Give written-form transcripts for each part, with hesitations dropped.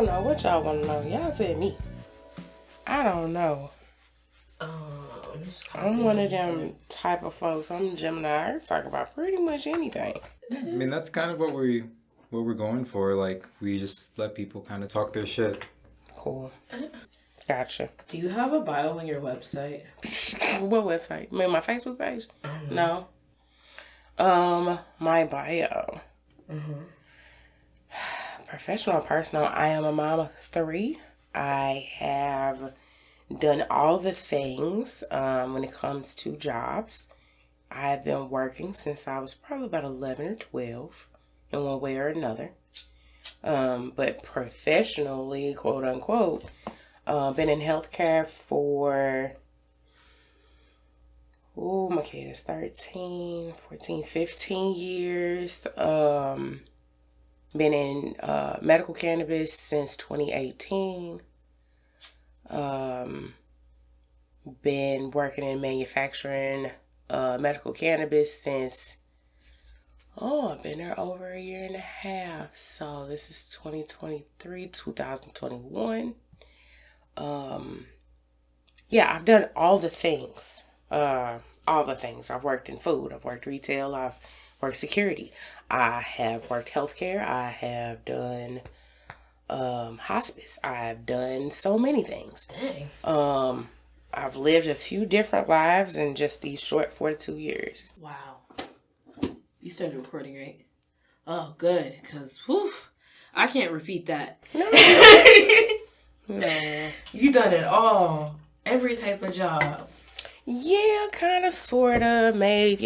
don't know what y'all want to know. Y'all tell me. I don't know. I'm one of them type of folks. I'm Gemini. I can talk about pretty much anything. I mean, that's kind of what we're going for. Like, we just let people kind of talk their shit. Cool. Gotcha. Do you have a bio on your website? What website? I mean, my Facebook page? No. My bio. Professional and personal. I am a mom of 3. I have done all the things when it comes to jobs. I've been working since I was probably about 11 or 12 in one way or another. But professionally, quote unquote, been in healthcare for, my kid is 13, 14, 15 years. Been in medical cannabis since 2018. Been working in manufacturing medical cannabis since, I've been there over a year and a half. So this is 2023, 2021. Yeah, I've done all the things. I've worked in food. I've worked retail. I've worked security. I have worked healthcare. I have done hospice. I've done so many things. Dang. I've lived a few different lives in just these short 42 years. Wow. You started recording, right? Oh, good. Because, I can't repeat that. No. No. You done it all. Every type of job. Yeah, kind of, sort of. Made,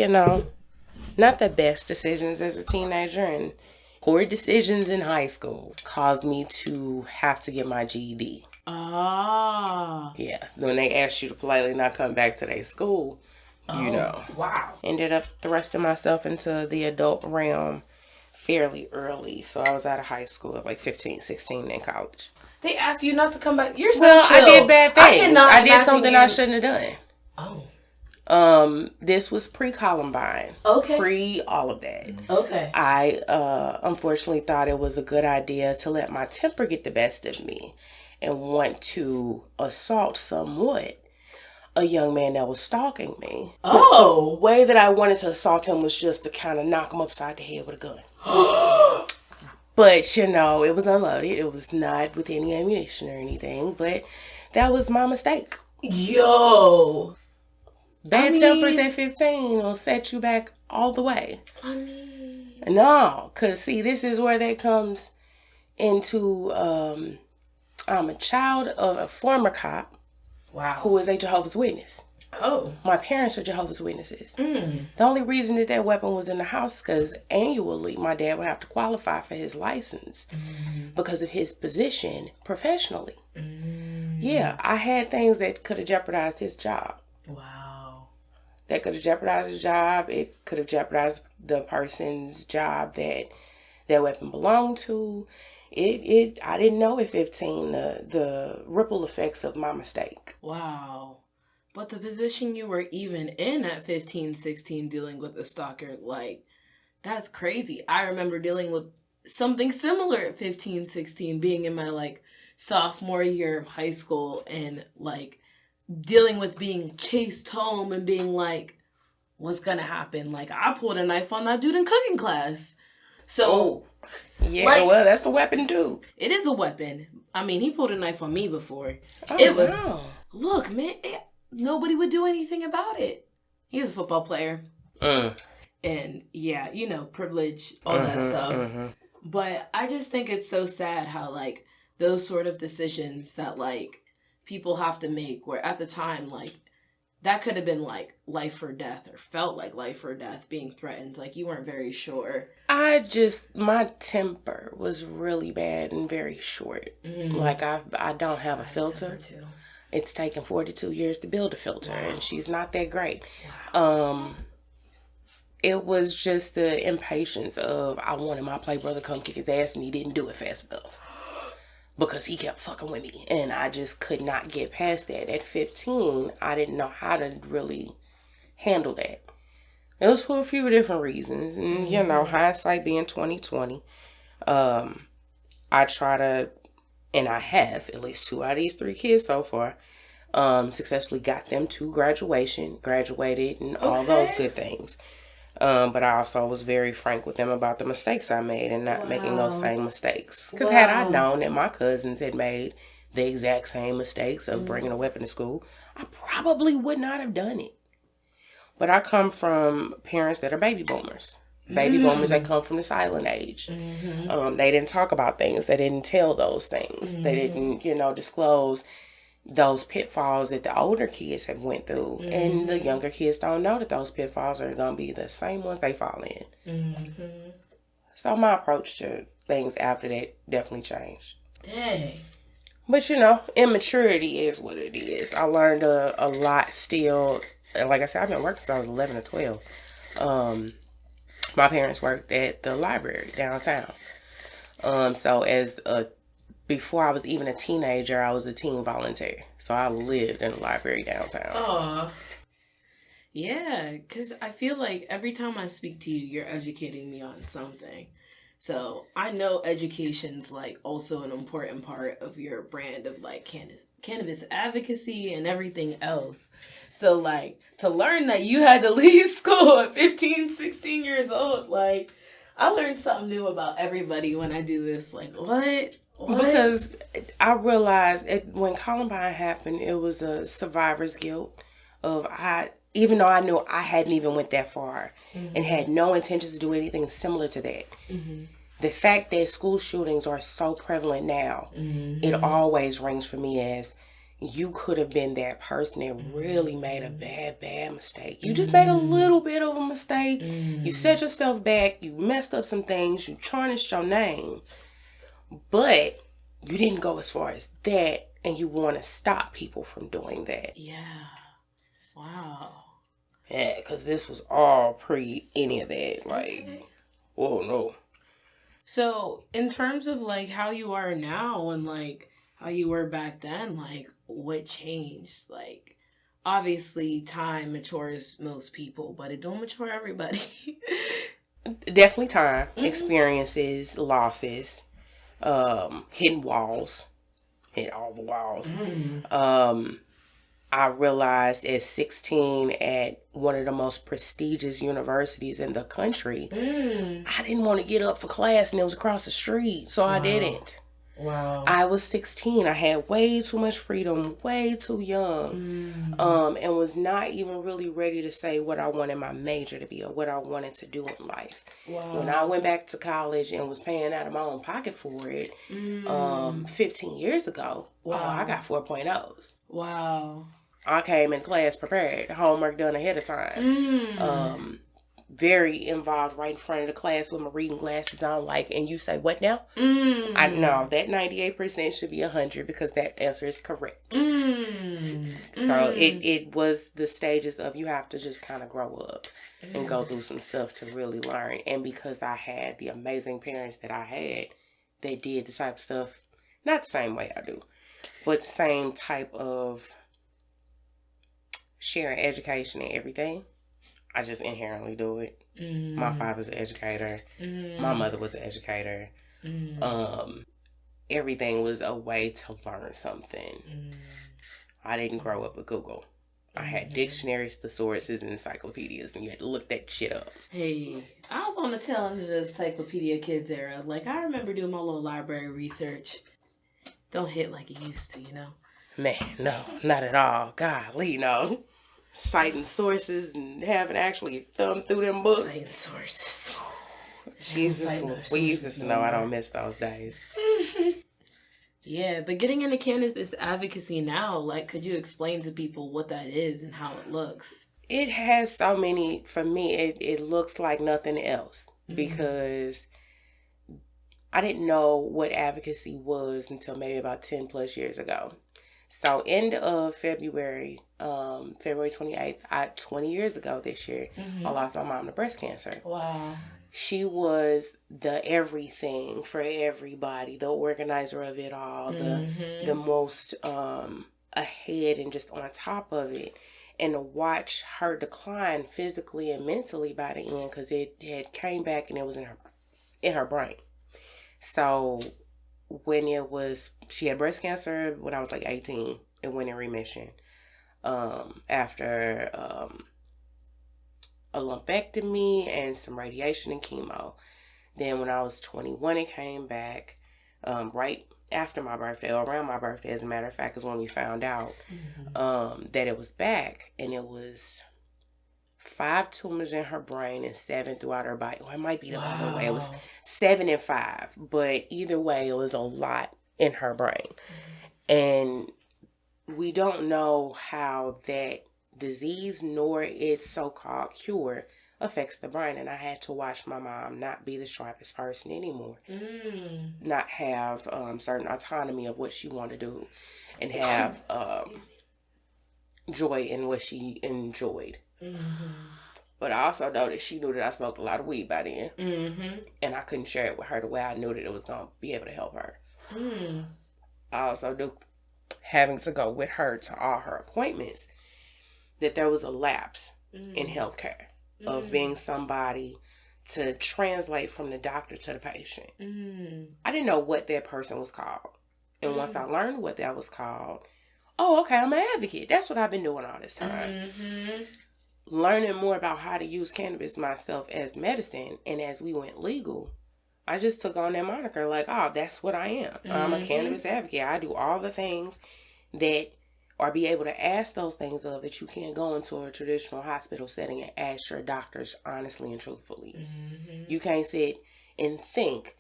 not the best decisions as a teenager, and poor decisions in high school caused me to have to get my GED. Ah. Yeah, when they asked you to politely not come back to their school, Wow. Ended up thrusting myself into the adult realm fairly early. So I was out of high school at like 15, 16 in college. They asked you not to come back. You're so chill. I did bad things. I did something I shouldn't have done. Oh. This was pre-Columbine. Okay. Pre all of that. Okay. I unfortunately thought it was a good idea to let my temper get the best of me and want to assault somewhat a young man that was stalking me. Oh. But the way that I wanted to assault him was just to kind of knock him upside the head with a gun. But, it was unloaded. It was not with any ammunition or anything. But that was my mistake. Yo. Bad tempers at 15 will set you back all the way. No, because, see, this is where that comes into, I'm a child of a former cop. Wow. Who is a Jehovah's Witness. Oh. My parents are Jehovah's Witnesses. The only reason that weapon was in the house because annually my dad would have to qualify for his license because of his position professionally. Yeah, I had things that could have jeopardized his job. Wow. That could have jeopardized his job. It could have jeopardized the person's job that weapon belonged to. I didn't know at 15 the ripple effects of my mistake. Wow. But the position you were even in at 15, 16 dealing with a stalker, that's crazy. I remember dealing with something similar at 15, 16, being in my sophomore year of high school and dealing with being chased home and being what's gonna happen? I pulled a knife on that dude in cooking class. So yeah, well, that's a weapon too. It is a weapon. I mean, he pulled a knife on me before. Look, man, nobody would do anything about it. He was a football player. And yeah, privilege, all that stuff. But I just think it's so sad how those sort of decisions that people have to make, where at the time that could have been life or death, or felt like life or death, being threatened. You weren't very sure. My temper was really bad and very short. I don't have a filter. It's taken 42 years to build a filter, and she's not that great. Wow. It was just the impatience of I wanted my play brother to come kick his ass, and he didn't do it fast enough. Because he kept fucking with me. And I just could not get past that. At 15, I didn't know how to really handle that. It was for a few different reasons. And, hindsight being 2020, I try to and I have at least 2 out of these 3 kids so far, successfully got them to graduated, and all those good things. But I also was very frank with them about the mistakes I made and not making those same mistakes. Because had I known that my cousins had made the exact same mistakes of bringing a weapon to school, I probably would not have done it. But I come from parents that are baby boomers. Baby boomers that come from the silent age. They didn't talk about things. They didn't tell those things. They didn't, disclose those pitfalls that the older kids have went through. And the younger kids don't know that those pitfalls are going to be the same ones they fall in. So my approach to things after that definitely changed. Dang. But, immaturity is what it is. I learned a lot still. Like I said, I've been working since I was 11 or 12. My parents worked at the library downtown. So before I was even a teenager, I was a teen volunteer. So I lived in the library downtown. Aw. Yeah, because I feel like every time I speak to you, you're educating me on something. So I know education's like also an important part of your brand of like cannabis advocacy and everything else. So like to learn that you had to leave school at 15, 16 years old, like I learned something new about everybody when I do this. Like what? Because I realized when Columbine happened, it was a survivor's guilt of even though I knew I hadn't even went that far and had no intentions to do anything similar to that. The fact that school shootings are so prevalent now, it always rings for me as you could have been that person that really made a bad mistake. You just made a little bit of a mistake. You set yourself back. You messed up some things. You tarnished your name. But you didn't go as far as that, and you want to stop people from doing that. Yeah. Wow. Yeah, because this was all pre any of that. Like, whoa, no. So, in terms of, like, how you are now and, like, how you were back then, like, what changed? Like, obviously, time matures most people, but it don't mature everybody. Definitely time, experiences, losses, hitting walls, hit all the walls. I realized at 16 at one of the most prestigious universities in the country, I didn't want to get up for class and it was across the street. So I didn't. Wow. I was 16. I had way too much freedom, way too young, and was not even really ready to say what I wanted my major to be or what I wanted to do in life. Wow. When I went back to college and was paying out of my own pocket for it 15 years ago, I got 4.0s. Wow. I came in class prepared, homework done ahead of time. Very involved right in front of the class with my reading glasses on, like, and you say, what now? I know that 98% should be 100 because that answer is correct. So it was the stages of you have to just kind of grow up and go through some stuff to really learn. And because I had the amazing parents that I had, they did the type of stuff, not the same way I do, but the same type of sharing education and everything. I just inherently do it. My father's an educator. My mother was an educator. Everything was a way to learn something. I didn't grow up with Google. I had dictionaries, thesauruses, and encyclopedias, and you had to look that shit up. Hey, I was on the tail end of the Encyclopedia Kids era. Like, I remember doing my little library research. Don't hit like it used to, you know? Man, no, not at all. Golly, no. Citing sources and having actually thumbed through them books. Citing sources. Jesus, we used to know I don't miss those days. Yeah, but getting into cannabis advocacy now, like, could you explain to people what that is and how it looks? It has so many, for me, it looks like nothing else because I didn't know what advocacy was until maybe about 10 plus years ago. So end of February, February 28th, 20 years ago this year, I lost my mom to breast cancer. Wow. She was the everything for everybody, the organizer of it all, the most ahead and just on top of it. And to watch her decline physically and mentally by the end, because it had came back and it was in her brain. So when she had breast cancer when I was like 18. It went in remission. After a lumpectomy and some radiation and chemo. Then when I was 21, it came back right after my birthday, or around my birthday, as a matter of fact, is when we found out that it was back. And it was 5 tumors in her brain and 7 throughout her body. Or it might be the other way. It was 7 and 5. But either way, it was a lot in her brain. And we don't know how that disease nor its so-called cure affects the brain. And I had to watch my mom not be the sharpest person anymore. Not have certain autonomy of what she wanted to do, and have joy in what she enjoyed. But I also know that she knew that I smoked a lot of weed by then. And I couldn't share it with her the way I knew that it was going to be able to help her. I also knew, having to go with her to all her appointments, that there was a lapse in healthcare of being somebody to translate from the doctor to the patient. I didn't know what that person was called. And once I learned what that was called, oh, okay, I'm an advocate. That's what I've been doing all this time. Learning more about how to use cannabis myself as medicine, and as we went legal, I just took on that moniker like, oh, that's what I am. I'm a cannabis advocate. I do all the things that, or be able to ask those things of, that you can't go into a traditional hospital setting and ask your doctors honestly and truthfully. You can't sit and think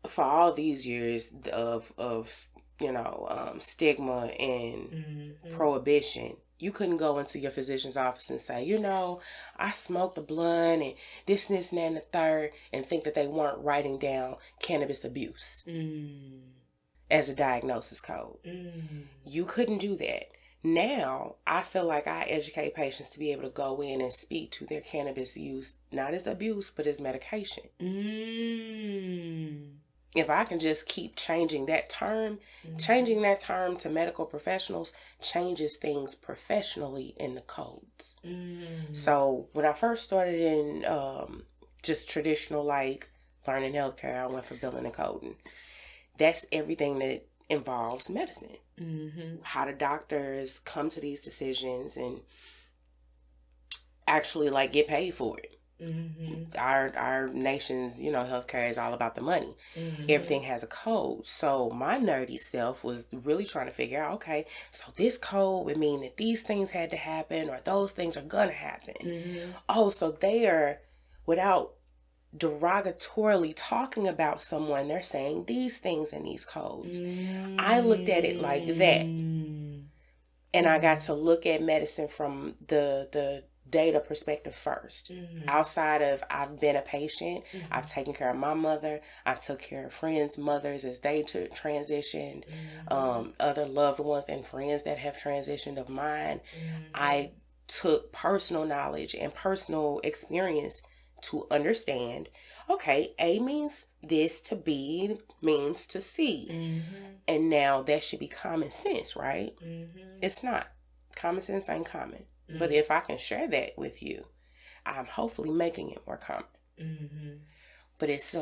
for all these years of stigma and prohibition. You couldn't go into your physician's office and say, I smoked a blunt and this and that and the third, and think that they weren't writing down cannabis abuse as a diagnosis code. You couldn't do that. Now, I feel like I educate patients to be able to go in and speak to their cannabis use, not as abuse, but as medication. If I can just keep changing that term to medical professionals changes things professionally in the codes. So when I first started in just traditional, like learning healthcare, I went for billing and coding. That's everything that involves medicine. How do doctors come to these decisions and actually get paid for it? Our nation's healthcare is all about the money. Everything has a code. So my nerdy self was really trying to figure out, okay, so this code would mean that these things had to happen, or those things are gonna happen. Oh, so they are, without derogatorily talking about someone, they're saying these things in these codes. I looked at it like that, and I got to look at medicine from the data perspective first. Outside of, I've been a patient, I've taken care of my mother, I took care of friends' mothers as they transitioned, other loved ones and friends that have transitioned of mine. I took personal knowledge and personal experience to understand, okay, A means this, to B means to C. And now that should be common sense, right? It's not. Common sense ain't common. But if I can share that with you, I'm hopefully making it more common. But it's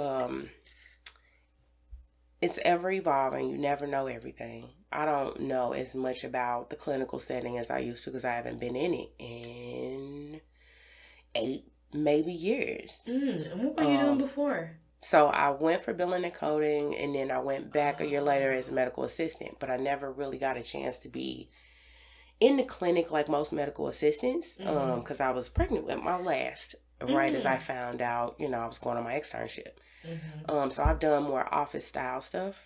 ever evolving. You never know everything. I don't know as much about the clinical setting as I used to, because I haven't been in it in 8 maybe years. And what were you doing before? So I went for billing and coding, and then I went back a year later as a medical assistant. But I never really got a chance to be in the clinic like most medical assistants, because I was pregnant with my last, right as I found out, I was going on my externship. So I've done more office style stuff,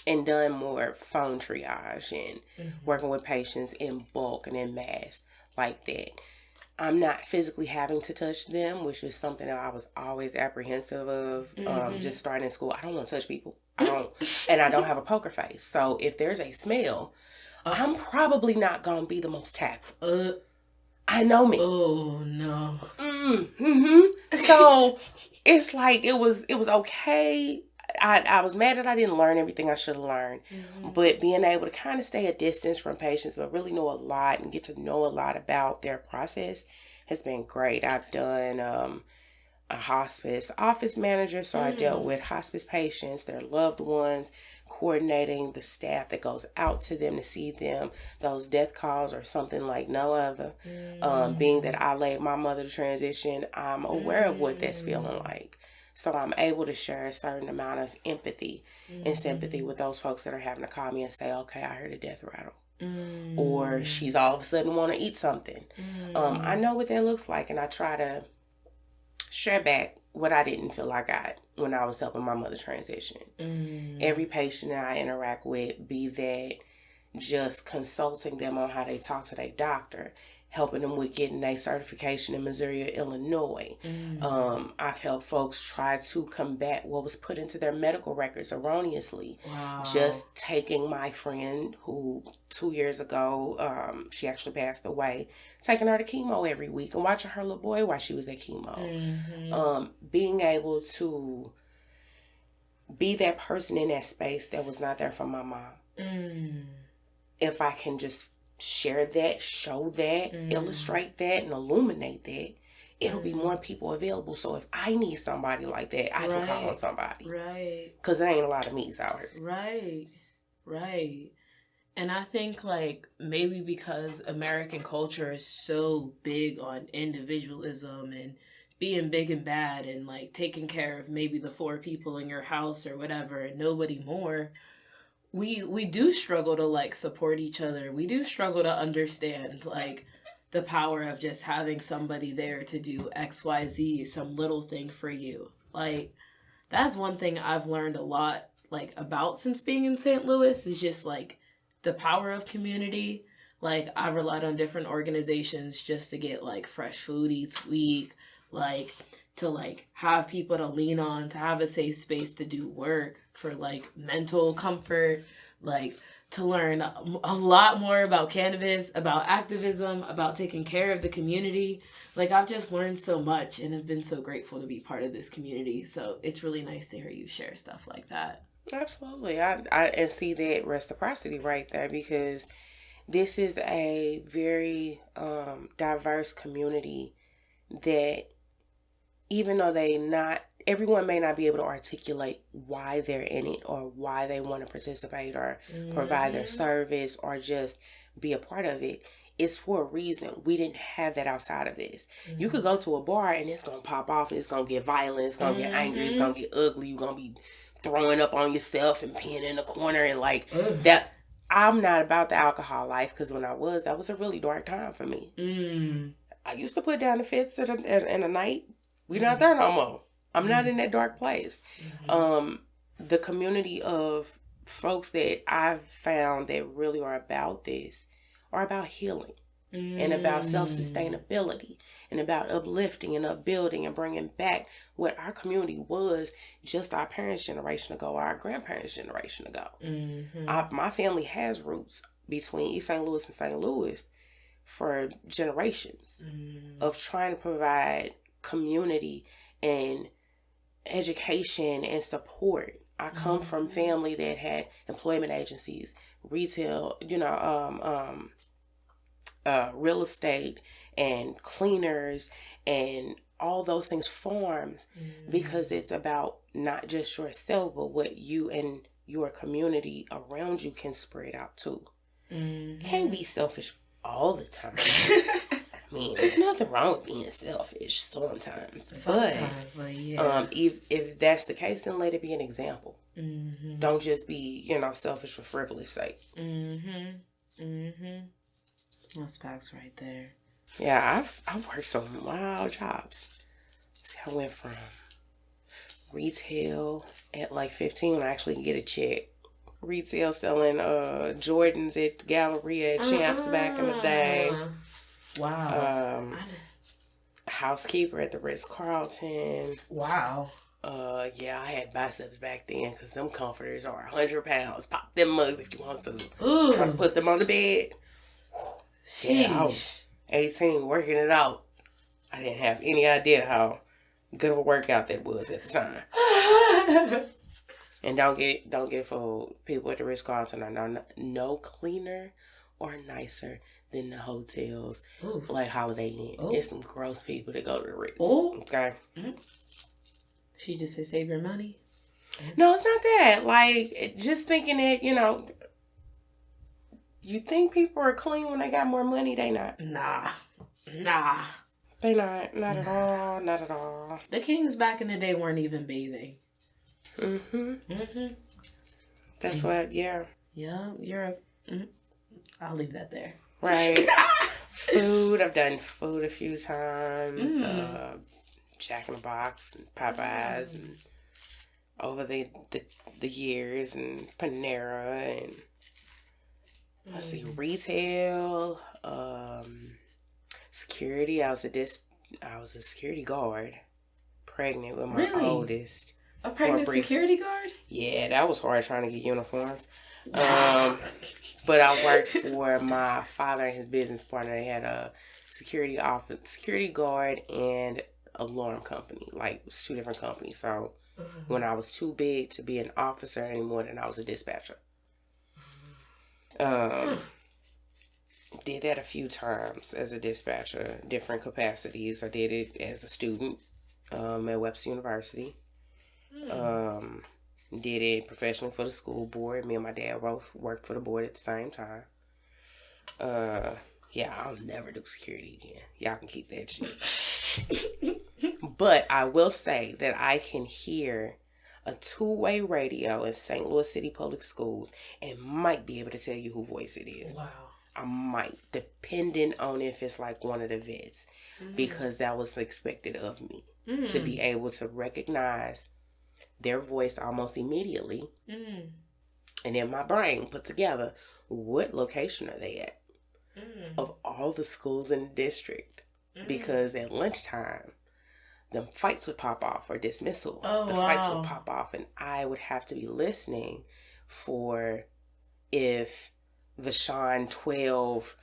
and done more phone triage and working with patients in bulk and in mass like that. I'm not physically having to touch them, which is something that I was always apprehensive of. Just starting in school, I don't want to touch people. I don't have a poker face. So if there's a smell, I'm probably not going to be the most tactful. I know me. Oh, no. So it's like, it was okay. I was mad that I didn't learn everything I should have learned. But being able to kind of stay a distance from patients, but really know a lot and get to know a lot about their process has been great. I've done a hospice office manager, so I dealt with hospice patients, their loved ones, coordinating the staff that goes out to them to see them. Those death calls are something like no other. Being that I laid my mother to transition, I'm aware of what that's feeling like. So I'm able to share a certain amount of empathy and sympathy with those folks that are having to call me and say, okay, I heard a death rattle. Or she's all of a sudden want to eat something. I know what that looks like, and I try to share back what I didn't feel I got when I was helping my mother transition. Every patient that I interact with, be that just consulting them on how they talk to their doctor, helping them with getting a certification in Missouri or Illinois. I've helped folks try to combat what was put into their medical records erroneously. Wow. Just taking my friend who 2 years ago, she actually passed away, taking her to chemo every week and watching her little boy while she was at chemo. Being able to be that person in that space that was not there for my mom. If I can just share that, show that, illustrate that, and illuminate that, it'll be more people available. So if I need somebody like that, I can call on somebody. Right. Because there ain't a lot of me's out here. Right. And I think, like, maybe because American culture is so big on individualism and being big and bad and, like, taking care of maybe the 4 people in your house or whatever and nobody more, we do struggle to, like, support each other. We do struggle to understand, like, the power of just having somebody there to do XYZ, some little thing for you. Like, that's one thing I've learned a lot, like, about since being in St. Louis is just, like, the power of community. Like, I've relied on different organizations just to get, like, fresh food each week, like, to, like, have people to lean on, to have a safe space to do work for, like, mental comfort, like, to learn a lot more about cannabis, about activism, about taking care of the community. Like, I've just learned so much and have been so grateful to be part of this community. So it's really nice to hear you share stuff like that. Absolutely. I see that reciprocity right there, because this is a very diverse community that, even though everyone may not be able to articulate why they're in it or why they want to participate or provide their service or just be a part of it, it's for a reason. We didn't have that outside of this. You could go to a bar and it's going to pop off and it's going to get violent, it's going to get angry, it's going to get ugly, you're going to be throwing up on yourself and peeing in the corner and like that. I'm not about the alcohol life, because when that was a really dark time for me. I used to put down the fits in a night. We're not there no more. I'm not in that dark place. The community of folks that I've found that really are about this are about healing and about self-sustainability and about uplifting and upbuilding and bringing back what our community was just our parents' generation ago, or our grandparents' generation ago. My family has roots between East St. Louis and St. Louis for generations of trying to provide community and education and support. I come from family that had employment agencies, retail, real estate and cleaners and all those things, farms, because it's about not just yourself, but what you and your community around you can spread out too. Can't be selfish all the time. I mean, there's nothing wrong with being selfish sometimes. But yeah. If that's the case, then let it be an example. Don't just be, selfish for frivolous sake. That's facts right there. Yeah, I've worked some wild jobs. See, I went from retail at like 15 when I actually can get a check. Retail selling Jordans at the Galleria at Champs back in the day. Wow. Housekeeper at the Ritz-Carlton. Wow. Yeah, I had biceps back then because them comforters are 100 pounds. Pop them mugs if you want to. Try to put them on the bed. Yeah, I was 18 working it out. I didn't have any idea how good of a workout that was at the time. And don't get fooled. People at the Ritz-Carlton are no cleaner are nicer than the hotels. Oof. Like Holiday Inn. Oof. It's some gross people that go to the Ritz. Ooh. Okay? She just said save your money? No, it's not that. Like, just thinking that, you know, you think people are clean when they got more money? They not. Nah. They not. Not at all. Not at all. The kings back in the day weren't even bathing. That's what, yeah. Yeah, Europe. I'll leave that there. Right. Food. I've done food a few times. Jack in the Box and Popeyes and over the years, and Panera, and let's see, retail, security. I was a security guard, pregnant with my oldest. A pregnant security guard? Yeah, that was hard trying to get uniforms. But I worked for my father and his business partner. They had a security guard and alarm company. Like, it was two different companies. So when I was too big to be an officer anymore, then I was a dispatcher. Did that a few times as a dispatcher, different capacities. I did it as a student at Webster University. Did it professionally for the school board. Me and my dad both worked for the board at the same time. Yeah, I'll never do security again. Y'all can keep that shit. But I will say that I can hear a two-way radio in St. Louis City Public Schools and might be able to tell you who voice it is. Wow. I might, depending on if it's like one of the vets, because that was expected of me to be able to recognize their voice almost immediately, and in my brain put together what location are they at of all the schools in the district, because at lunchtime the fights would pop off, or dismissal. Fights would pop off, and I would have to be listening for if Vashon 12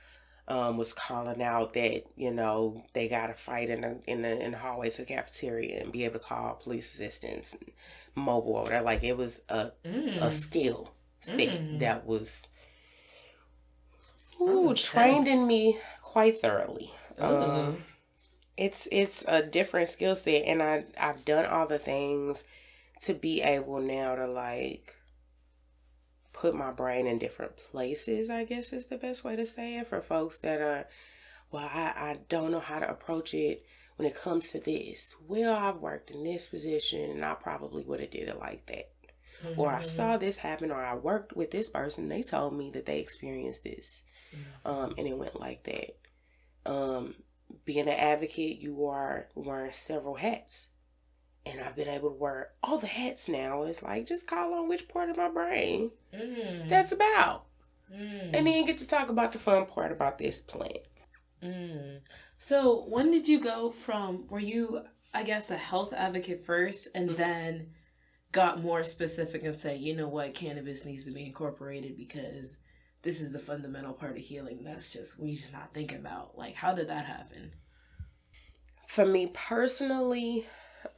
was calling out that, you know, they got a fight in the hallway to the cafeteria, and be able to call police assistance, and mobile over there. Like, it was a skill set that was trained in me quite thoroughly. It's a different skill set, and I've done all the things to be able now to, like, put my brain in different places, I guess is the best way to say it, for folks that are, well, I don't know how to approach it when it comes to this. Well, I've worked in this position, and I probably would have did it like that. Or I saw this happen, or I worked with this person, they told me that they experienced this. And it went like that. Being an advocate, you are wearing several hats. And I've been able to wear all the hats now. It's like, just call on which part of my brain that's about. And then get to talk about the fun part about this plant. So when did you go from, were you, I guess, a health advocate first, and then got more specific and say, you know what, cannabis needs to be incorporated because this is the fundamental part of healing that's just, we just not thinking about? Like, how did that happen? For me personally,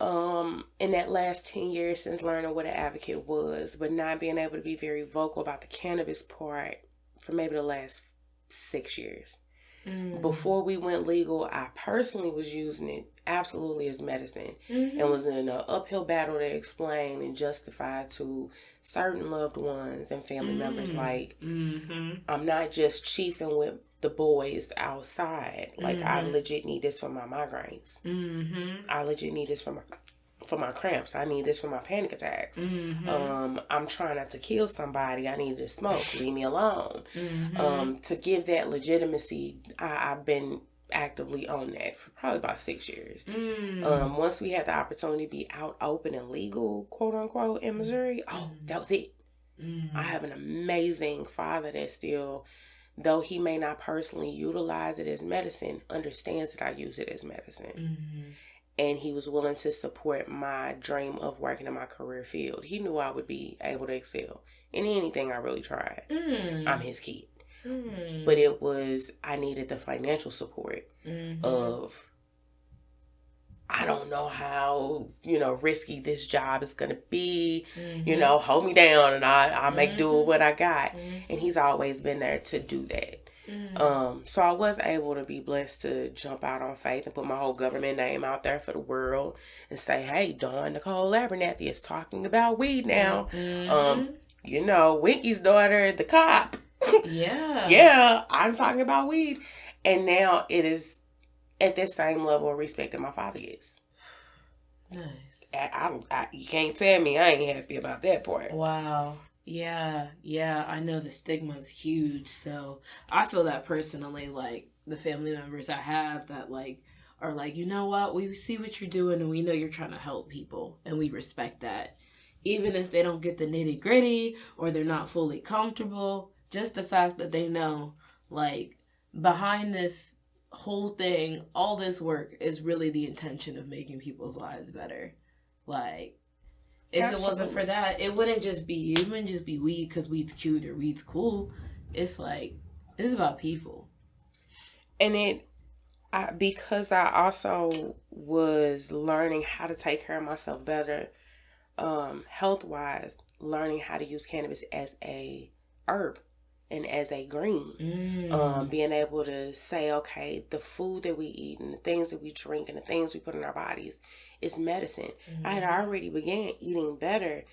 in that last 10 years since learning what an advocate was, but not being able to be very vocal about the cannabis part for maybe the last 6 years. Before we went legal, I personally was using it absolutely as medicine, and was in an uphill battle to explain and justify to certain loved ones and family members, like, I'm not just chiefing with the boys outside. Like, I legit need this for my migraines. I legit need this for my cramps. I need this for my panic attacks. I'm trying not to kill somebody. I need to smoke. Leave me alone. To give that legitimacy, I've been actively on that for probably about 6 years. Once we had the opportunity to be out open and legal, quote unquote, in Missouri, that was it. I have an amazing father that still, though he may not personally utilize it as medicine, understands that I use it as medicine. And he was willing to support my dream of working in my career field. He knew I would be able to excel in anything I really tried. I'm his kid. But it was, I needed the financial support of, I don't know how, risky this job is going to be. Hold me down and I make do with what I got. And he's always been there to do that. So I was able to be blessed to jump out on faith and put my whole government name out there for the world and say, hey, Dawn Nicole Abernathy is talking about weed now. You know, Winky's daughter, the cop. Yeah, I'm talking about weed. And now it is at the same level of respect that my father gets. Nice. You can't tell me I ain't happy about that part. Wow. Yeah, I know the stigma is huge, so I feel that personally, like, the family members I have that, like, are like, you know what, we see what you're doing, and we know you're trying to help people, and we respect that. Even if they don't get the nitty-gritty, or they're not fully comfortable, just the fact that they know, like, behind this whole thing, all this work is really the intention of making people's lives better. Like, if Absolutely. It wasn't for that, it wouldn't just be weed because weed's cute or weed's cool. It's like, it's about people. And because I also was learning how to take care of myself better, health-wise, learning how to use cannabis as a herb and as a green. Being able to say, okay, the food that we eat and the things that we drink and the things we put in our bodies is medicine. I had already began eating better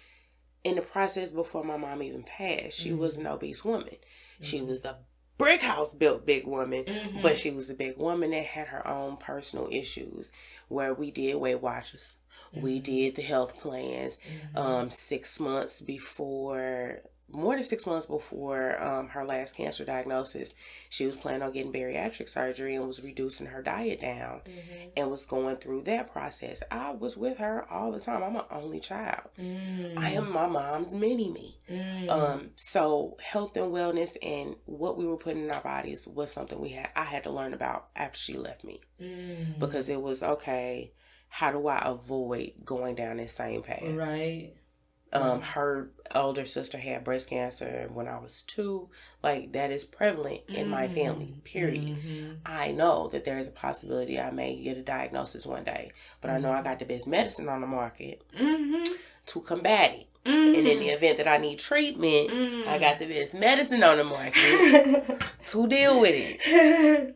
in the process before my mom even passed. She was an obese woman. She was a brick house built big woman, but she was a big woman that had her own personal issues where we did Weight Watchers. We did the health plans. 6 months before, more than 6 months before her last cancer diagnosis, she was planning on getting bariatric surgery and was reducing her diet down and was going through that process. I was with her all the time. I'm an only child. I am my mom's mini-me. So health and wellness and what we were putting in our bodies was something I had to learn about after she left me. Because it was, okay, how do I avoid going down that same path? Right. Her older sister had breast cancer when I was 2. Like, that is prevalent in my family, period. I know that there is a possibility I may get a diagnosis one day, but I know I got the best medicine on the market to combat it. And in the event that I need treatment, I got the best medicine on the market to deal with it.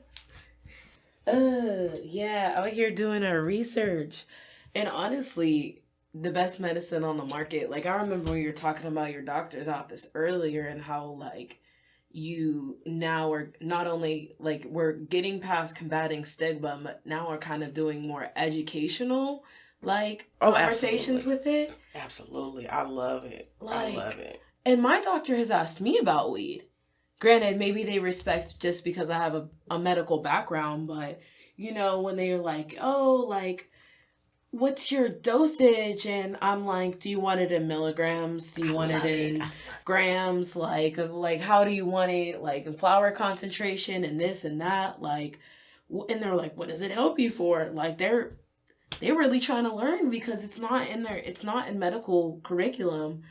Yeah, out here doing our research. And honestly, the best medicine on the market, like, I remember when you were talking about your doctor's office earlier and how, like, you now are not only, like, we're getting past combating stigma, but now we're kind of doing more educational, like, conversations with it. Absolutely. I love it. I love it. And my doctor has asked me about weed. Granted, maybe they respect just because I have a medical background, but, you know, when they're like, oh, like, what's your dosage? And I'm like, do you want it in milligrams? Do you want it in grams? Like, how do you want it? Like, in flower concentration and this and that? Like, and they're like, what does it help you for? Like, they're really trying to learn because it's not in medical curriculum.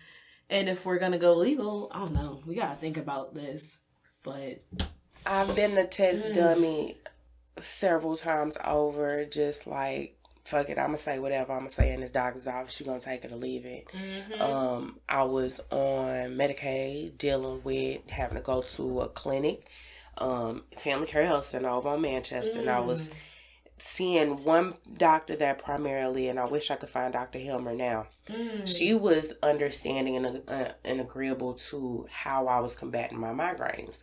And if we're going to go legal, I don't know. We got to think about this. But I've been a test dummy several times over, just like, fuck it, I'm going to say whatever I'm going to say in this doctor's office. You're going to take it or leave it. I was on Medicaid dealing with having to go to a clinic, Family Care Health Center over on Manchester. And I was seeing one doctor there primarily, and I wish I could find Dr. Hilmer now. She was understanding and agreeable to how I was combating my migraines.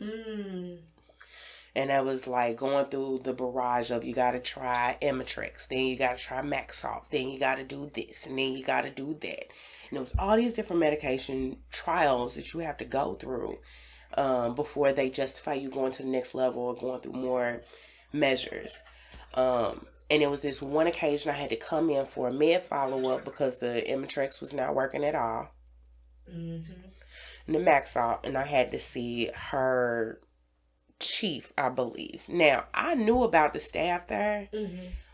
And that was like going through the barrage of, you got to try Emitrex, then you got to try Maxalt, then you got to do this, and then you got to do that. And it was all these different medication trials that you have to go through before they justify you going to the next level or going through more measures. And it was this one occasion I had to come in for a med follow-up because the Emitrex was not working at all. And the Maxalt, and I had to see her chief, I believe. Now, I knew about the staff there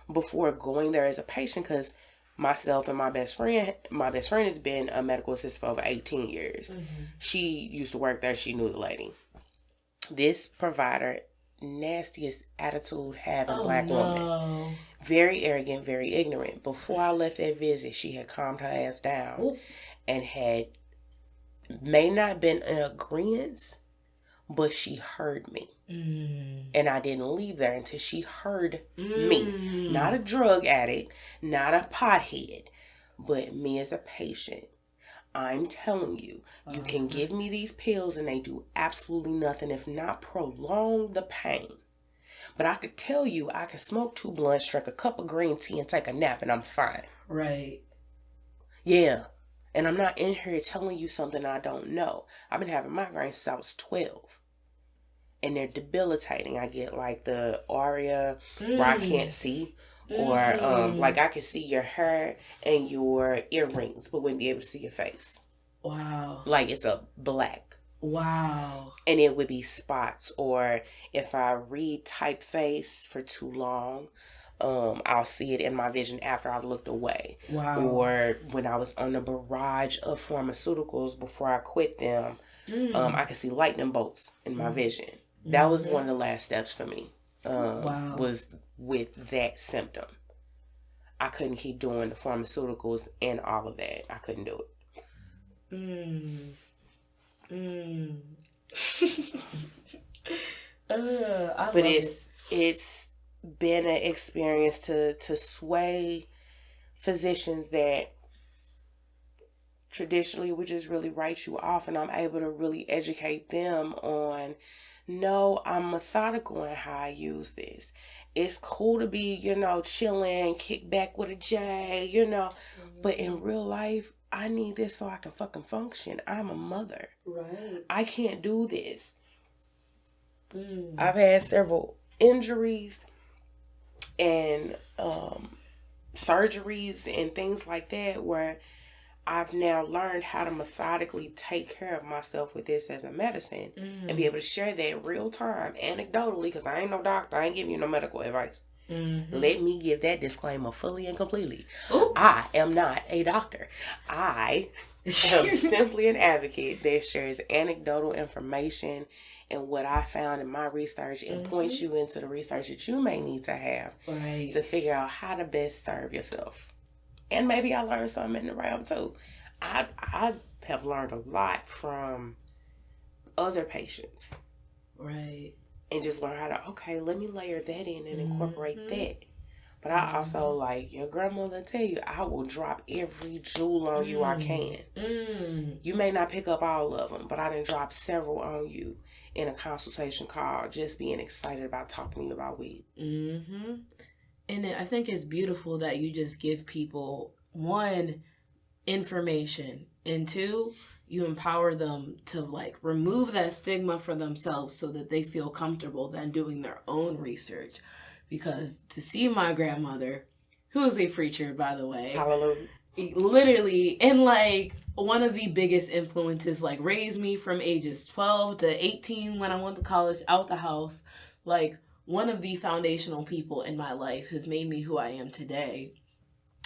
before going there as a patient because myself and my best friend has been a medical assistant for over 18 years. She used to work there. She knew the lady. This provider, nastiest attitude having black woman. Very arrogant, very ignorant. Before I left that visit, she had calmed her ass down and had may not been in agreement, but she heard me. And I didn't leave there until she heard me. Not a drug addict, not a pothead, but me as a patient. I'm telling you, you can give me these pills and they do absolutely nothing if not prolong the pain. But I could tell you, I could smoke 2 blunts, drink a cup of green tea, and take a nap, and I'm fine. Right. Yeah. And I'm not in here telling you something I don't know. I've been having migraines since I was 12. And they're debilitating. I get like the aria where I can't see. Or like I can see your hair and your earrings, but wouldn't be able to see your face. Wow. Like it's a black. Wow. And it would be spots. Or if I read typeface for too long, I'll see it in my vision after I've looked away. Wow. Or when I was on a barrage of pharmaceuticals before I quit them, I could see lightning bolts in my vision. That was one of the last steps for me. Was with that symptom. I couldn't keep doing the pharmaceuticals and all of that. I couldn't do it. But it's been an experience to sway physicians that traditionally would just really write you off, and I'm able to really educate them on, no, I'm methodical in how I use this. It's cool to be, chilling, kick back with a J, but in real life, I need this so I can fucking function. I'm a mother. Right. I can't do this. I've had several injuries and surgeries and things like that where I've now learned how to methodically take care of myself with this as a medicine and be able to share that real time, anecdotally, because I ain't no doctor. I ain't giving you no medical advice. Let me give that disclaimer fully and completely. Ooh. I am not a doctor. I am simply an advocate that shares anecdotal information and what I found in my research and points you into the research that you may need to have to figure out how to best serve yourself. And maybe I learned something in the realm too. I have learned a lot from other patients. Right. And just learn how to, let me layer that in and incorporate that. But I also, like your grandmother tell you, I will drop every jewel on you I can. You may not pick up all of them, but I done dropped several on you in a consultation call, just being excited about talking to you about weed. And I think it's beautiful that you just give people, 1, information, and 2, you empower them to like remove that stigma for themselves so that they feel comfortable then doing their own research. Because to see my grandmother, who is a preacher, by the way, hallelujah, literally, and like one of the biggest influences, like raised me from ages 12 to 18 when I went to college, out the house, like one of the foundational people in my life has made me who I am today.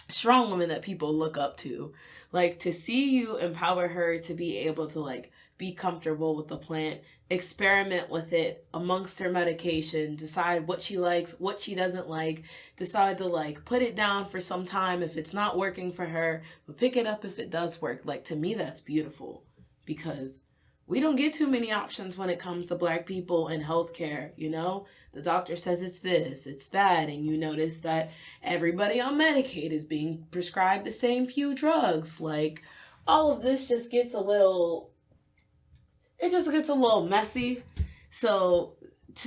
Strong woman that people look up to. Like, to see you empower her to be able to, like, be comfortable with the plant, experiment with it amongst her medication, decide what she likes, what she doesn't like, decide to, like, put it down for some time if it's not working for her, but pick it up if it does work. Like, to me, that's beautiful. Because we don't get too many options when it comes to Black people in healthcare, The doctor says it's this, it's that, and you notice that everybody on Medicaid is being prescribed the same few drugs. Like, all of this just gets a little messy. So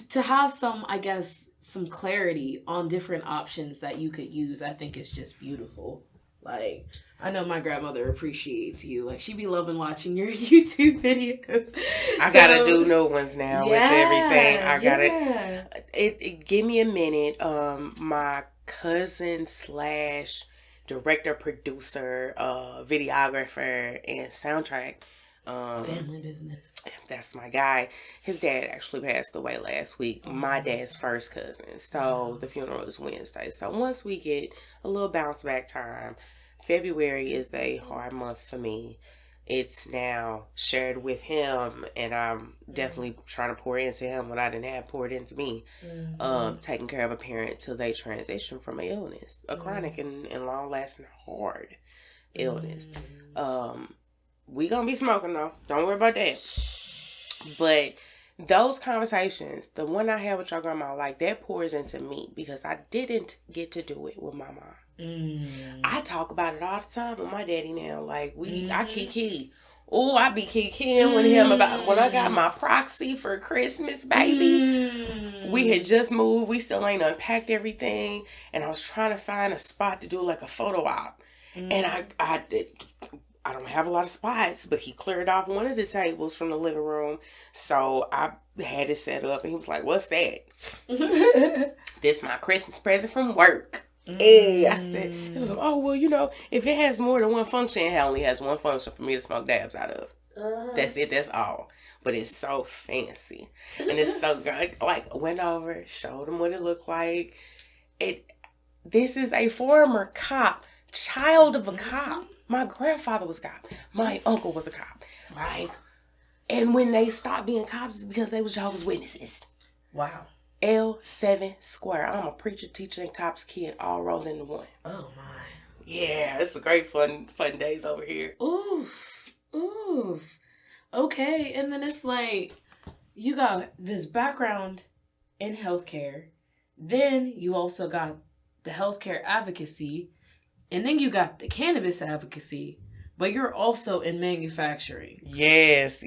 to have some clarity on different options that you could use, I think is just beautiful. Like, I know my grandmother appreciates you. Like, she be loving watching your YouTube videos. I gotta do new ones now with everything. I gotta. It give me a minute. My cousin / director, producer, videographer, and soundtrack. Family business. That's my guy. His dad actually passed away last week. My dad's first cousin. So the funeral is Wednesday. So once we get a little bounce back time, February is a hard month for me. It's now shared with him, and I'm definitely trying to pour into him what I didn't have poured into me. Taking care of a parent till they transition from an illness, a chronic and long-lasting hard illness. We gonna be smoking though. Don't worry about that. But those conversations, the one I had with your grandma, like that pours into me because I didn't get to do it with my mom. I talk about it all the time with my daddy now. Like I kiki. Oh, I be kikiing with him about when I got my proxy for Christmas, baby. We had just moved. We still ain't unpacked everything. And I was trying to find a spot to do like a photo op. And I don't have a lot of spots, but he cleared off one of the tables from the living room. So I had it set up and he was like, "What's that?" "This my Christmas present from work." Hey, I said, "Oh, well, if it has more than one function, it only has one function for me to smoke dabs out of. That's it. That's all. But it's so fancy. And it's so good." Like, went over, showed him what it looked like. This is a former cop, child of a cop. My grandfather was a cop. My uncle was a cop. Like, and when they stopped being cops, it's because they was Jehovah's Witnesses. Wow. L7 square. I'm a preacher, teacher, and cops kid all rolled into one. Oh my. Yeah, it's a great fun days over here. Oof. Okay, and then it's like you got this background in healthcare, then you also got the healthcare advocacy, and then you got the cannabis advocacy, but you're also in manufacturing. Yes. So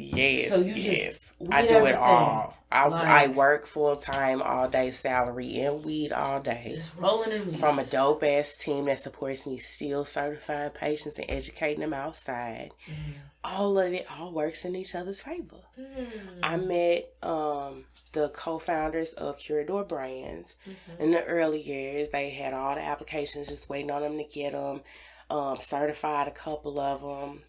I do it all. I work full time all day, salary and weed all day. Just rolling in weed. From a dope ass team that supports me, still certifying patients and educating them outside. All of it all works in each other's favor. I met the co-founders of Curador Brands in the early years. They had all the applications, just waiting on them to get them. Certified a couple of them.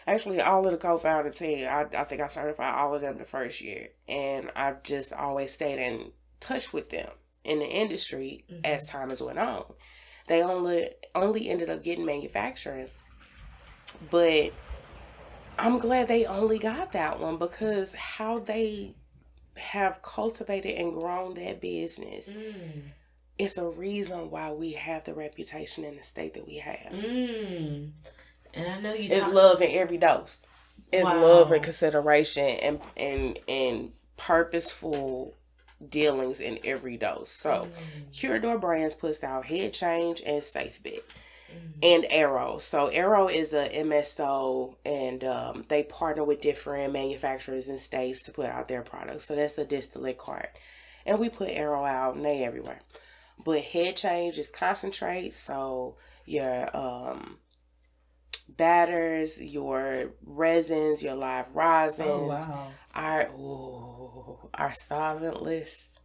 Actually, all of the co-founder team, I think I certified all of them the first year. And I've just always stayed in touch with them in the industry as time has went on. They only ended up getting manufacturing. But I'm glad they only got that one because how they have cultivated and grown that business. It's a reason why we have the reputation in the state that we have. And I know you. It's love in every dose. It's love and consideration and purposeful dealings in every dose. So, Curador Brands puts out Head Change and Safe Bet. And Arrow. So Arrow is a MSO, and they partner with different manufacturers and states to put out their products. So that's a distillate cart. And we put Arrow out and they everywhere. But Head Change is concentrate. So your batters, your resins, your live rosins. Oh, wow. Our solventless.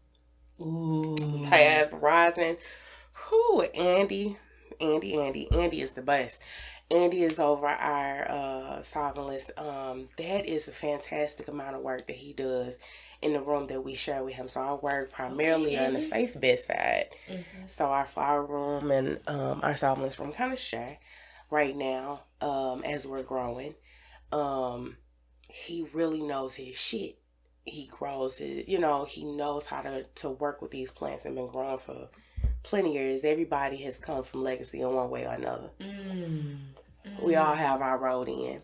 Have rosin. Andy is the best. Andy is over our solventless. That is a fantastic amount of work that he does in the room that we share with him. So I work primarily on the safe bet side. So our flower room and our solventless room kind of share right now as we're growing. He really knows his shit. He grows his, he knows how to work with these plants and been growing for plenty of years. Everybody has come from legacy in one way or another. We all have our road in.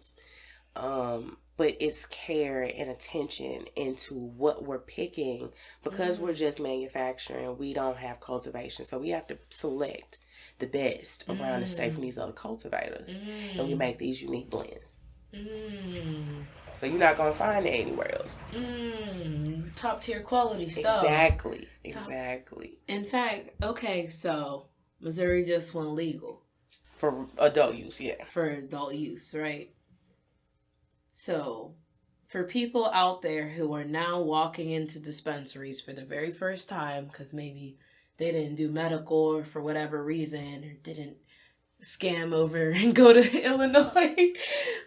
But it's care and attention into what we're picking because we're just manufacturing. We don't have cultivation. So we have to select the best around the state from these other cultivators. And we make these unique blends. So you're not going to find it anywhere else. Top tier quality stuff. Exactly. In fact, okay, so Missouri just went legal. For adult use, yeah. For adult use, right? So, for people out there who are now walking into dispensaries for the very first time, because maybe they didn't do medical or for whatever reason, or didn't scam over and go to Illinois.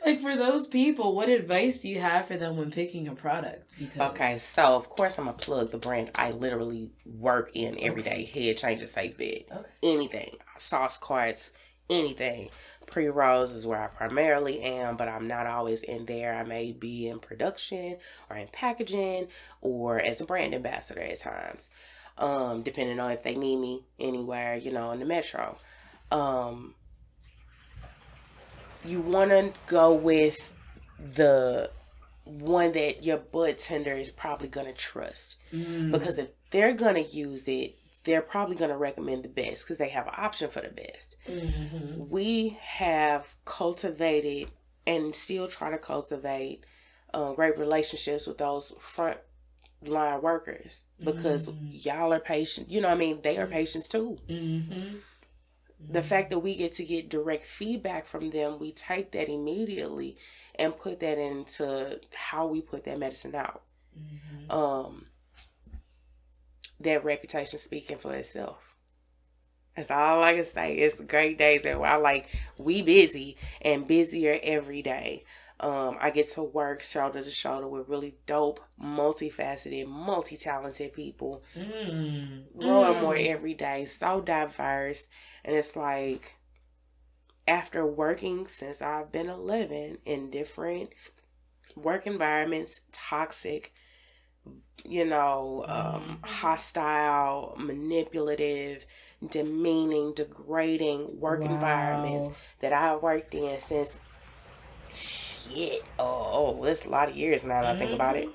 Like, for those people, what advice do you have for them when picking a product? Okay, so of course I'm gonna plug the brand I literally work in every day. Head Change and Safe Bet. Anything. Sauce carts, anything. Pre-rolls is where I primarily am, but I'm not always in there. I may be in production or in packaging or as a brand ambassador at times. Depending on if they need me anywhere, in the metro. You want to go with the one that your bud tender is probably going to trust. Because if they're going to use it, they're probably going to recommend the best because they have an option for the best. We have cultivated and still try to cultivate great relationships with those front line workers because y'all are patient. You know what I mean? They are patients too. The fact that we get to get direct feedback from them, we take that immediately and put that into how we put that medicine out. That reputation speaking for itself. That's all I can say. It's great days that we busy and busier every day. I get to work shoulder to shoulder with really dope, multifaceted, multi-talented people. Growing more every day, so diverse. And it's like, after working since I've been 11 in different work environments, toxic, hostile, manipulative, demeaning, degrading work environments that I've worked in since it's a lot of years now that I think about it.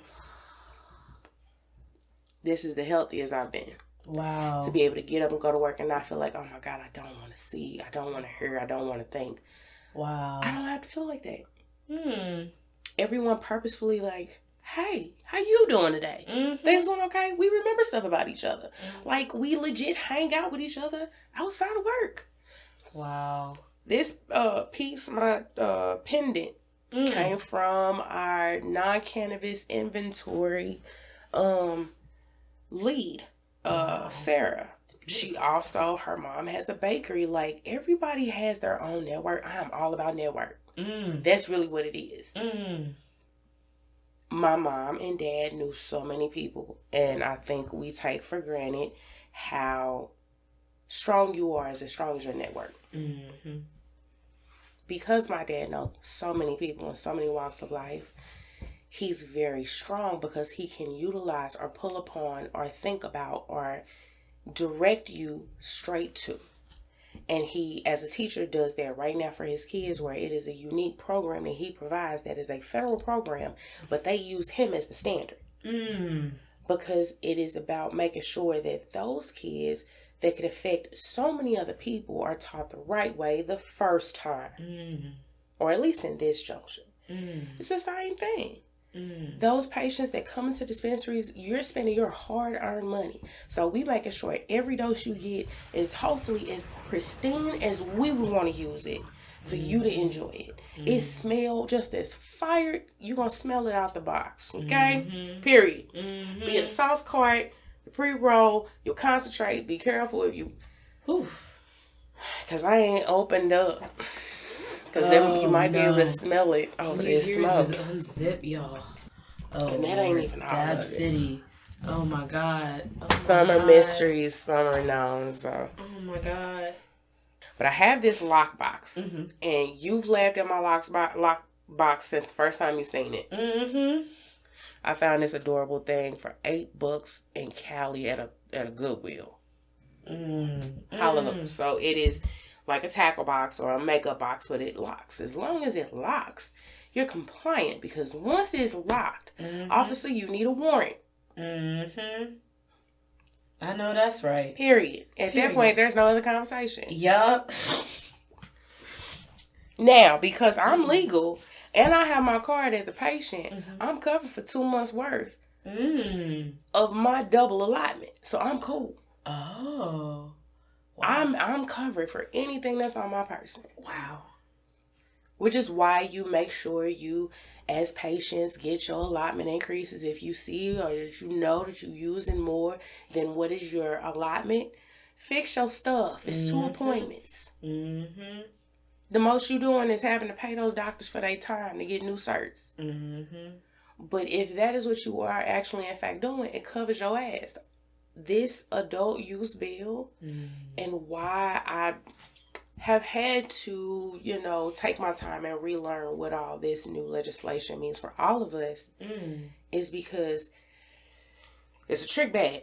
This is the healthiest I've been. Wow. To be able to get up and go to work and not feel like, oh my God, I don't want to see, I don't want to hear, I don't want to think. Wow. I don't have to feel like that. Everyone purposefully like, hey, how you doing today? Things doing okay? We remember stuff about each other. Like, we legit hang out with each other outside of work. Wow. This piece, my pendant, came from our non-cannabis inventory lead, Sarah. She also, her mom has a bakery. Like, everybody has their own network. I'm all about network. That's really what it is. My mom and dad knew so many people, and I think we take for granted how strong you are as strong as your network. Because my dad knows so many people in so many walks of life, he's very strong because he can utilize or pull upon or think about or direct you straight to. And he, as a teacher, does that right now for his kids, where it is a unique program that he provides that is a federal program, but they use him as the standard. Because it is about making sure that those kids that could affect so many other people are taught the right way the first time. Or at least in this junction. It's the same thing. Those patients that come into dispensaries, you're spending your hard-earned money. So we making sure every dose you get is hopefully as pristine as we would want to use it for you to enjoy it. It smells just as fired. You're going to smell it out the box. Okay? Period. Be it a sauce cart, the pre-roll, your concentrate. Be careful if you... Because I ain't opened up. Because you might be able to smell it over this smoke. Just unzip, y'all. And that ain't even all Dab of it. City. Oh my God. Some are mysteries, some are known. So. Oh my God. But I have this lockbox. And you've laughed at my lockbox since the first time you seen it. I found this adorable thing for $8 in Cali at a Goodwill. Hallelujah. So it is like a tackle box or a makeup box, but it locks. As long as it locks, you're compliant, because once it's locked, officer, you need a warrant. I know that's right. Period. At that point, there's no other conversation. Yup. Now, because I'm legal and I have my card as a patient, I'm covered for 2 months worth of my double allotment. So I'm cool. Oh. Wow. I'm covered for anything that's on my person. Wow. Which is why you make sure you, as patients, get your allotment increases. If you see or that you know that you're using more than what is your allotment, fix your stuff. It's 2 appointments. The most you doing is having to pay those doctors for their time to get new certs. But if that is what you are actually in fact doing, it covers your ass. This adult use bill and why I have had to, take my time and relearn what all this new legislation means for all of us is because it's a trick bag.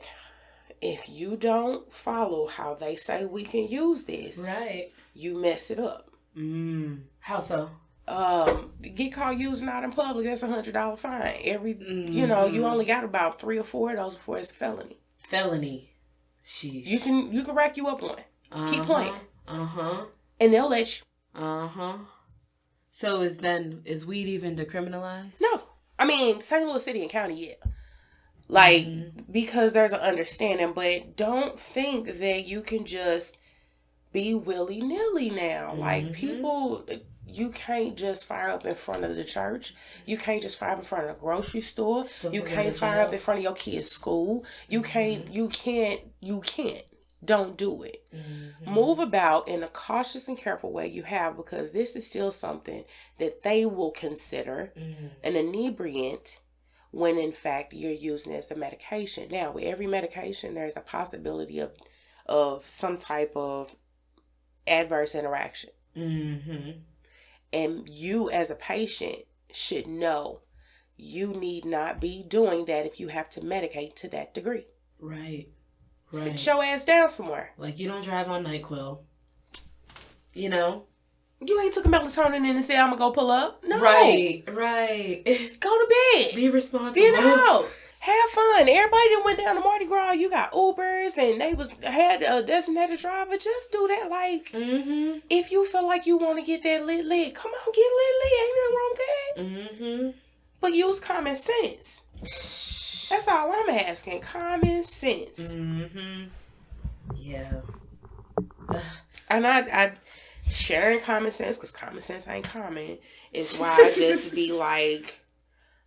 If you don't follow how they say we can use this, right, you mess it up. How so? get caught using out in public, that's $100 fine. You know, you only got about 3 or 4 of those before it's a felony. Felony. Sheesh. You can rack you up one. Keep playing. Uh-huh. And they'll let you. Uh-huh. So is weed even decriminalized? No. I mean, St. Louis City and County, yeah. Like, because there's an understanding, but don't think that you can just be willy-nilly now. Like, people, you can't just fire up in front of the church. You can't just fire up in front of the grocery store. You can't fire up in front of your kid's school. You can't. Don't do it. Move about in a cautious and careful way you have, because this is still something that they will consider an inebriant when in fact you're using it as a medication. Now, with every medication, there's a possibility of some type of adverse interaction. And you as a patient should know you need not be doing that if you have to medicate to that degree. Right. Sit your ass down somewhere. Like, you don't drive on NyQuil. You know? You ain't took a melatonin in and said, I'm going to go pull up. No. Right. Go to bed. Be responsible. Be in the house. Have fun. Everybody that went down to Mardi Gras, you got Ubers and they had a designated driver. Just do that. Like, if you feel like you want to get that lit, come on, get lit. Ain't nothing wrong with that. But use common sense. That's all I'm asking. Common sense. Yeah. And I sharing common sense, because common sense ain't common, is why I just be like,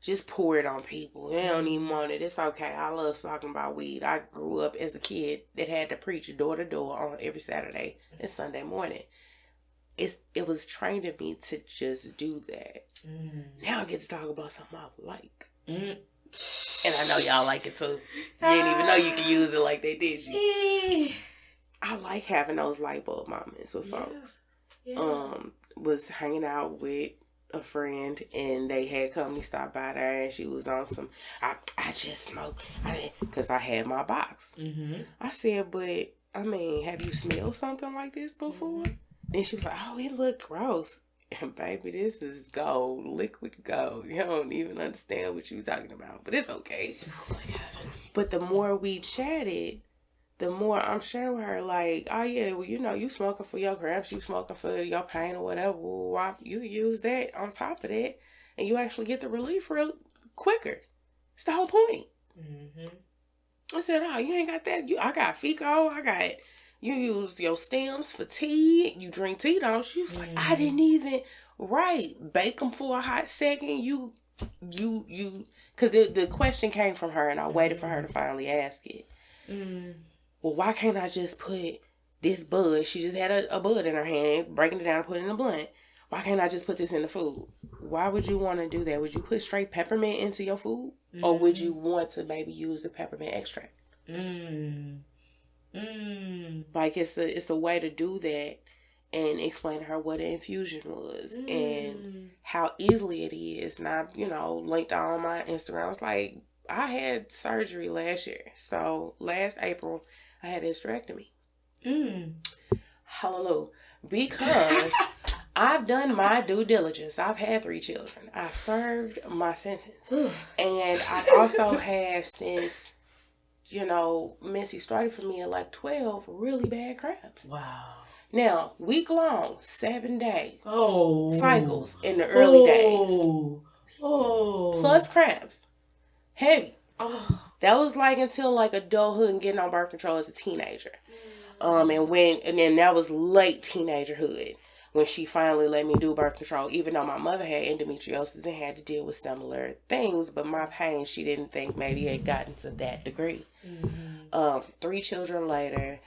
just pour it on people. They don't even want it. It's okay. I love talking about weed. I grew up as a kid that had to preach door to door on every Saturday and Sunday morning. It was trained in me to just do that. Now I get to talk about something I like. And I know y'all like it too. You didn't even know you could use it like they did you. I like having those light bulb moments with folks. Was hanging out with a friend and they had company stop by there and she was on some, I just smoke. Because I had my box. I said, but, I mean, have you smelled something like this before? And she was like, oh, it looked gross. And baby, this is gold, liquid gold. You don't even understand what you talking about, but it's okay. It smells like heaven. But the more we chatted, the more I'm sharing with her, like, oh yeah, well, you know, you smoking for your cramps, you smoking for your pain or whatever. Well, why you use that on top of that, and you actually get the relief real quicker. It's the whole point. I said, oh, you ain't got that. I got Fico. You use your stems for tea. You drink tea, don't you? She was like, I didn't even, bake them for a hot second. You, because the question came from her and I waited for her to finally ask it. Well, why can't I just put this bud? She just had a bud in her hand, breaking it down and putting it in a blunt. Why can't I just put this in the food? Why would you want to do that? Would you put straight peppermint into your food? Or would you want to maybe use the peppermint extract? Like, it's a way to do that and explain to her what an infusion was and how easily it is. And I, linked on my Instagram. I was like, I had surgery last year. So last April, I had a hysterectomy. Hallelujah. Because I've done my due diligence. I've had 3 children. I've served my sentence. And I also had, since Missy started for me at like 12, really bad cramps. Wow. Now, week long, 7-day cycles in the early days. Plus cramps. Heavy. That was like until like adulthood and getting on birth control as a teenager. And then that was late teenagerhood when she finally let me do birth control, even though my mother had endometriosis and had to deal with similar things, but my pain, she didn't think maybe it had gotten to that degree. 3 children later,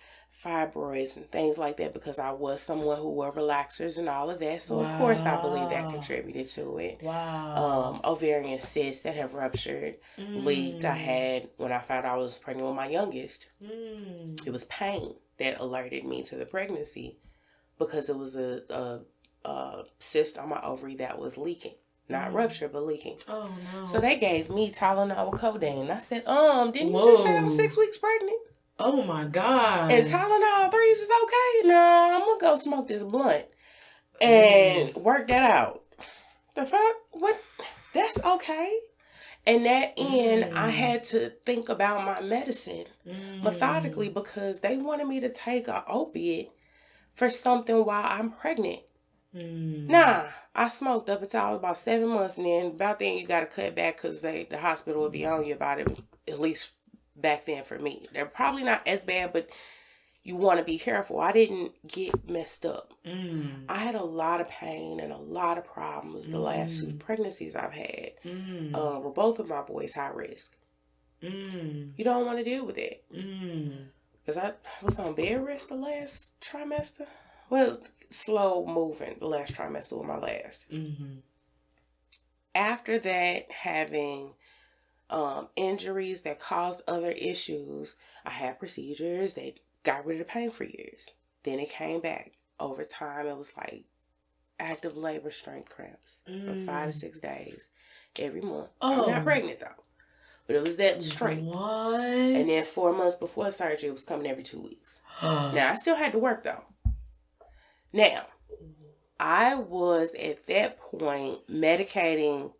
fibroids and things like that, because I was someone who wore relaxers and all of that. So, of course, I believe that contributed to it. Ovarian cysts that have ruptured, leaked. I had, when I found out I was pregnant with my youngest, it was pain that alerted me to the pregnancy, because it was a cyst on my ovary that was leaking. Not ruptured, but leaking. Oh, no. So they gave me Tylenol with codeine. I said, didn't you just say I'm 6 weeks pregnant? Oh, my God. And Tylenol 3s is okay? No, I'm going to go smoke this blunt and work that out. The fuck? What? That's okay. And that end, I had to think about my medicine methodically because they wanted me to take an opiate for something while I'm pregnant. Nah, I smoked up until I was about 7 months, and then about then you got to cut back because the hospital would be on you about it, at least back then for me. They're probably not as bad, but you want to be careful. I didn't get messed up. I had a lot of pain and a lot of problems the last 2 pregnancies I've had. Were both of my boys high risk. You don't want to deal with it. Because I was on bed rest the last trimester. Well, slow moving the last trimester was my last. After that, having injuries that caused other issues, I had procedures that got rid of the pain for years. Then it came back. Over time, it was like active labor strength cramps for 5 to 6 days every month. I'm not pregnant though. But it was that straight. What? And then 4 months before surgery, it was coming every 2 weeks. Now, I still had to work though. Now, I was at that point medicating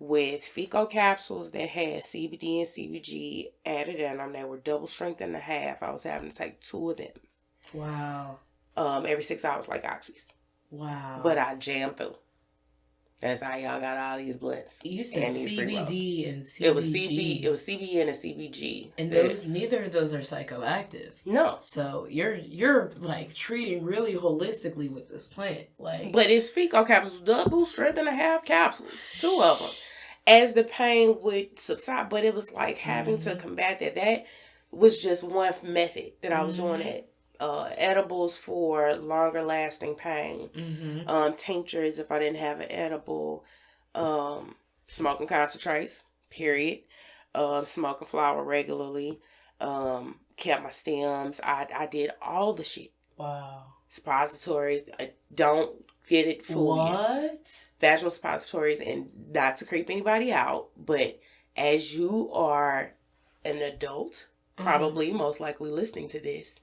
with fecal capsules that had CBD and CBG added in them. They were double strength and a half. I was having to take 2 of them. Wow. Every 6 hours like oxys. Wow. But I jammed through. That's how y'all got all these blunts. You said and these CBD and CBG. It was CBN and CBG. And those, neither of those are psychoactive. No. So you're like treating really holistically with this plant. Like, but it's fecal capsules, double strength and a half capsules, 2 of them. As the pain would subside, but it was like having to combat that. That was just one method that I was doing it. Edibles for longer lasting pain. Tinctures if I didn't have an edible. Smoking concentrates, period. Smoking flower regularly. Kept my stems. I did all the shit. wow. Suppositories. Don't get it fooled. What? Vaginal suppositories, and not to creep anybody out, but as you are an adult, probably most likely listening to this,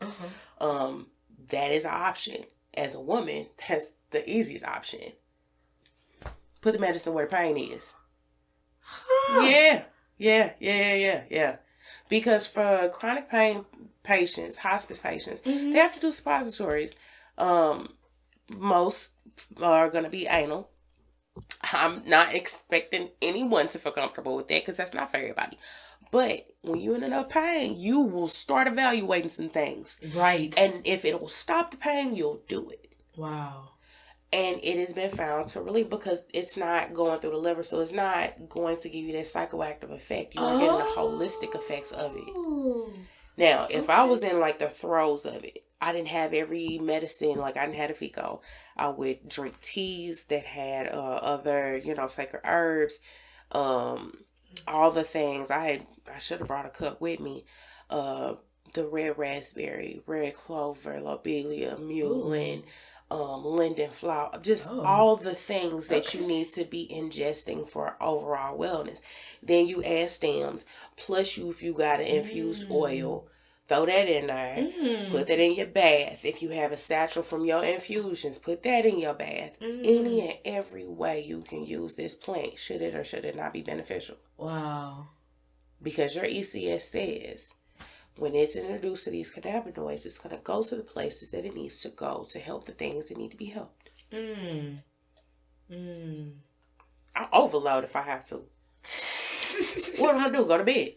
that is an option. As a woman, that's the easiest option. Put the medicine where the pain is. Yeah. Because for chronic pain patients, hospice patients, they have to do suppositories. Most are going to be anal. I'm not expecting anyone to feel comfortable with that because that's not for everybody. But when you're in enough pain, you will start evaluating some things. Right. And if it will stop the pain, you'll do it. Wow. And it has been found to relieve because it's not going through the liver. So it's not going to give you that psychoactive effect. You're getting the holistic effects of it. Now, if I was in like the throes of it, I didn't have every medicine, like I didn't have a fico. I would drink teas that had other, sacred herbs, all the things. I should have brought a cup with me. The red raspberry, red clover, lobelia, mullein, linden flower, just all the things that you need to be ingesting for overall wellness. Then you add stems, plus if you got an infused oil, throw that in there. Put that in your bath. If you have a satchel from your infusions, put that in your bath. Any and every way you can use this plant, should it or should it not be beneficial? Wow. Because your ECS says when it's introduced to these cannabinoids, it's going to go to the places that it needs to go to help the things that need to be helped. I'll overload if I have to. What am I going to do? Go to bed?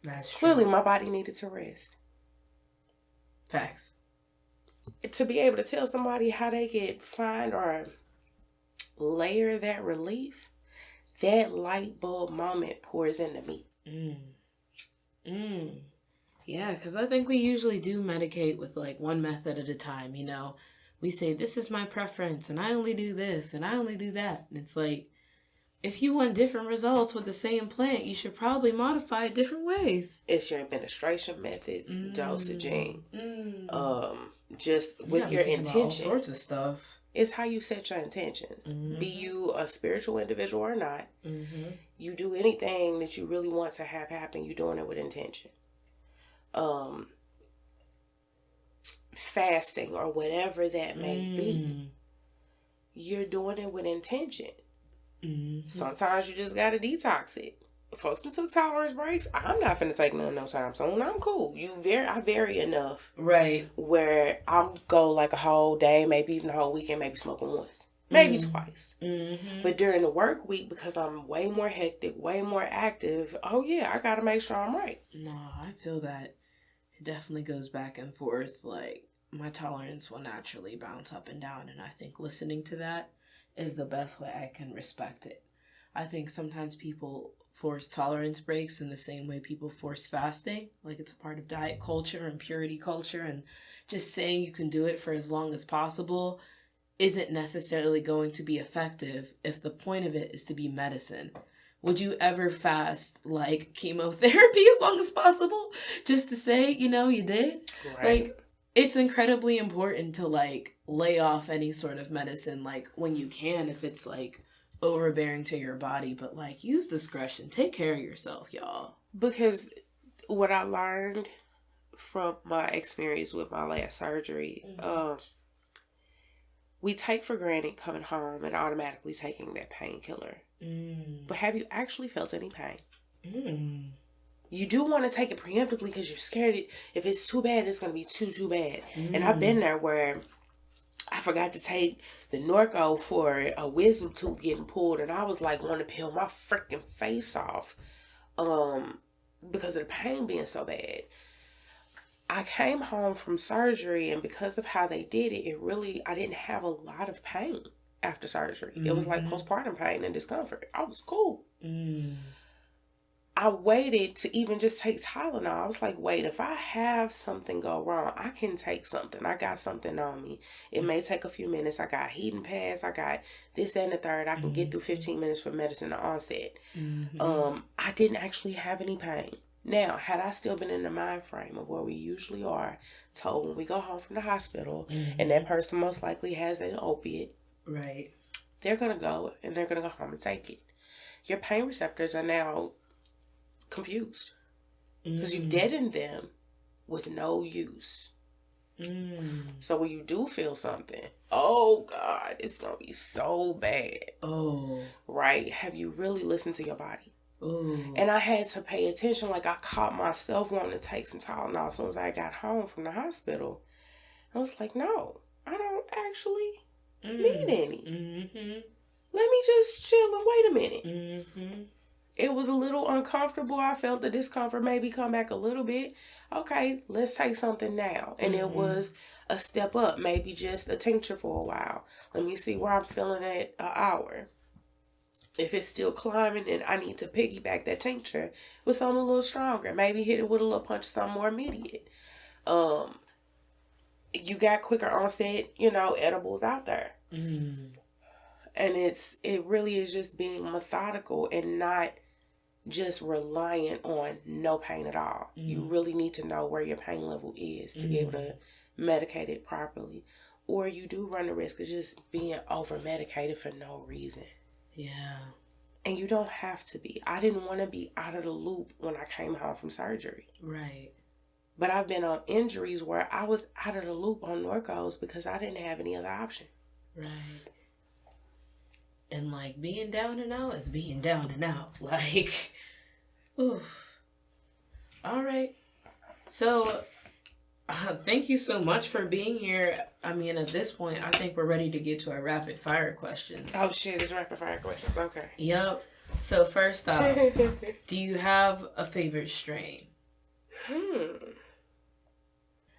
That's true. Clearly, my body needed to rest. Facts. To be able to tell somebody how they could find or layer that relief, that light bulb moment pours into me. Yeah, because I think we usually do medicate with like one method at a time, We say, this is my preference, and I only do this, and I only do that. And it's like, if you want different results with the same plant, you should probably modify it different ways. It's your administration methods, dosaging, just with your intention. All sorts of stuff. It's how you set your intentions. Be you a spiritual individual or not, you do anything that you really want to have happen, you're doing it with intention. Fasting or whatever that may be. you're doing it with intention. Mm-hmm. Sometimes you just gotta detox it. Folks that took tolerance breaks, I'm not finna take none no time soon. I'm cool. I vary enough. Right. Where I'll go like a whole day, maybe even a whole weekend, maybe smoking once. Maybe twice. Mm-hmm. But during the work week, because I'm way more hectic, way more active, oh yeah, I gotta make sure I'm right. No, I feel that it definitely goes back and forth. Like, my tolerance will naturally bounce up and down, and I think listening to that is the best way I can respect it. I think sometimes people force tolerance breaks in the same way people force fasting. Like, it's a part of diet culture and purity culture, and just saying you can do it for as long as possible isn't necessarily going to be effective if the point of it is to be medicine. Would you ever fast like chemotherapy as long as possible just to say, you did? Right. Like, it's incredibly important to like lay off any sort of medicine like when you can, if it's like overbearing to your body, but like use discretion. Take care of yourself, y'all. Because what I learned from my experience with my last surgery, we take for granted coming home and automatically taking that painkiller. But have you actually felt any pain? You do want to take it preemptively because you're scared if it's too bad, it's going to be too bad. And I've been there where I forgot to take the Norco for a wisdom tooth getting pulled, and I was like wanting to peel my freaking face off because of the pain being so bad. I came home from surgery, and because of how they did it, I didn't have a lot of pain after surgery. It was like postpartum pain and discomfort. I was cool. I waited to even just take Tylenol. I was like, wait, if I have something go wrong, I can take something. I got something on me. It may take a few minutes. I got heating pads. I got this, that, and the third. I can get through 15 minutes for medicine to onset. I didn't actually have any pain. Now, had I still been in the mind frame of where we usually are, told when we go home from the hospital, and that person most likely has an opiate, right? They're going to go and they're going to go home and take it. Your pain receptors are now confused because you've deadened them with no use. So when you do feel something, oh God, it's going to be so bad. Oh. Right? Have you really listened to your body? Ooh. And I had to pay attention. Like, I caught myself wanting to take some Tylenol as soon as I got home from the hospital. I was like, no, I don't actually need any. Let me just chill and wait a minute. It was a little uncomfortable. I felt the discomfort maybe come back a little bit. Okay, let's take something now. And it was a step up, maybe just a tincture for a while. Let me see where I'm feeling at an hour. If it's still climbing, then I need to piggyback that tincture with something a little stronger. Maybe hit it with a little punch, something more immediate. You got quicker onset, edibles out there. And it really is just being methodical and not just reliant on no pain at all. You really need to know where your pain level is to be able to medicate it properly. Or you do run the risk of just being over-medicated for no reason. Yeah. And you don't have to be. I didn't want to be out of the loop when I came home from surgery. Right. But I've been on injuries where I was out of the loop on Norcos because I didn't have any other option. Right. And like being down and out is being down and out. Like, oof. All right. So, thank you so much for being here. I mean, at this point, I think we're ready to get to our rapid fire questions. Oh shit, it's rapid fire questions. Okay. Yep. So first off, do you have a favorite strain?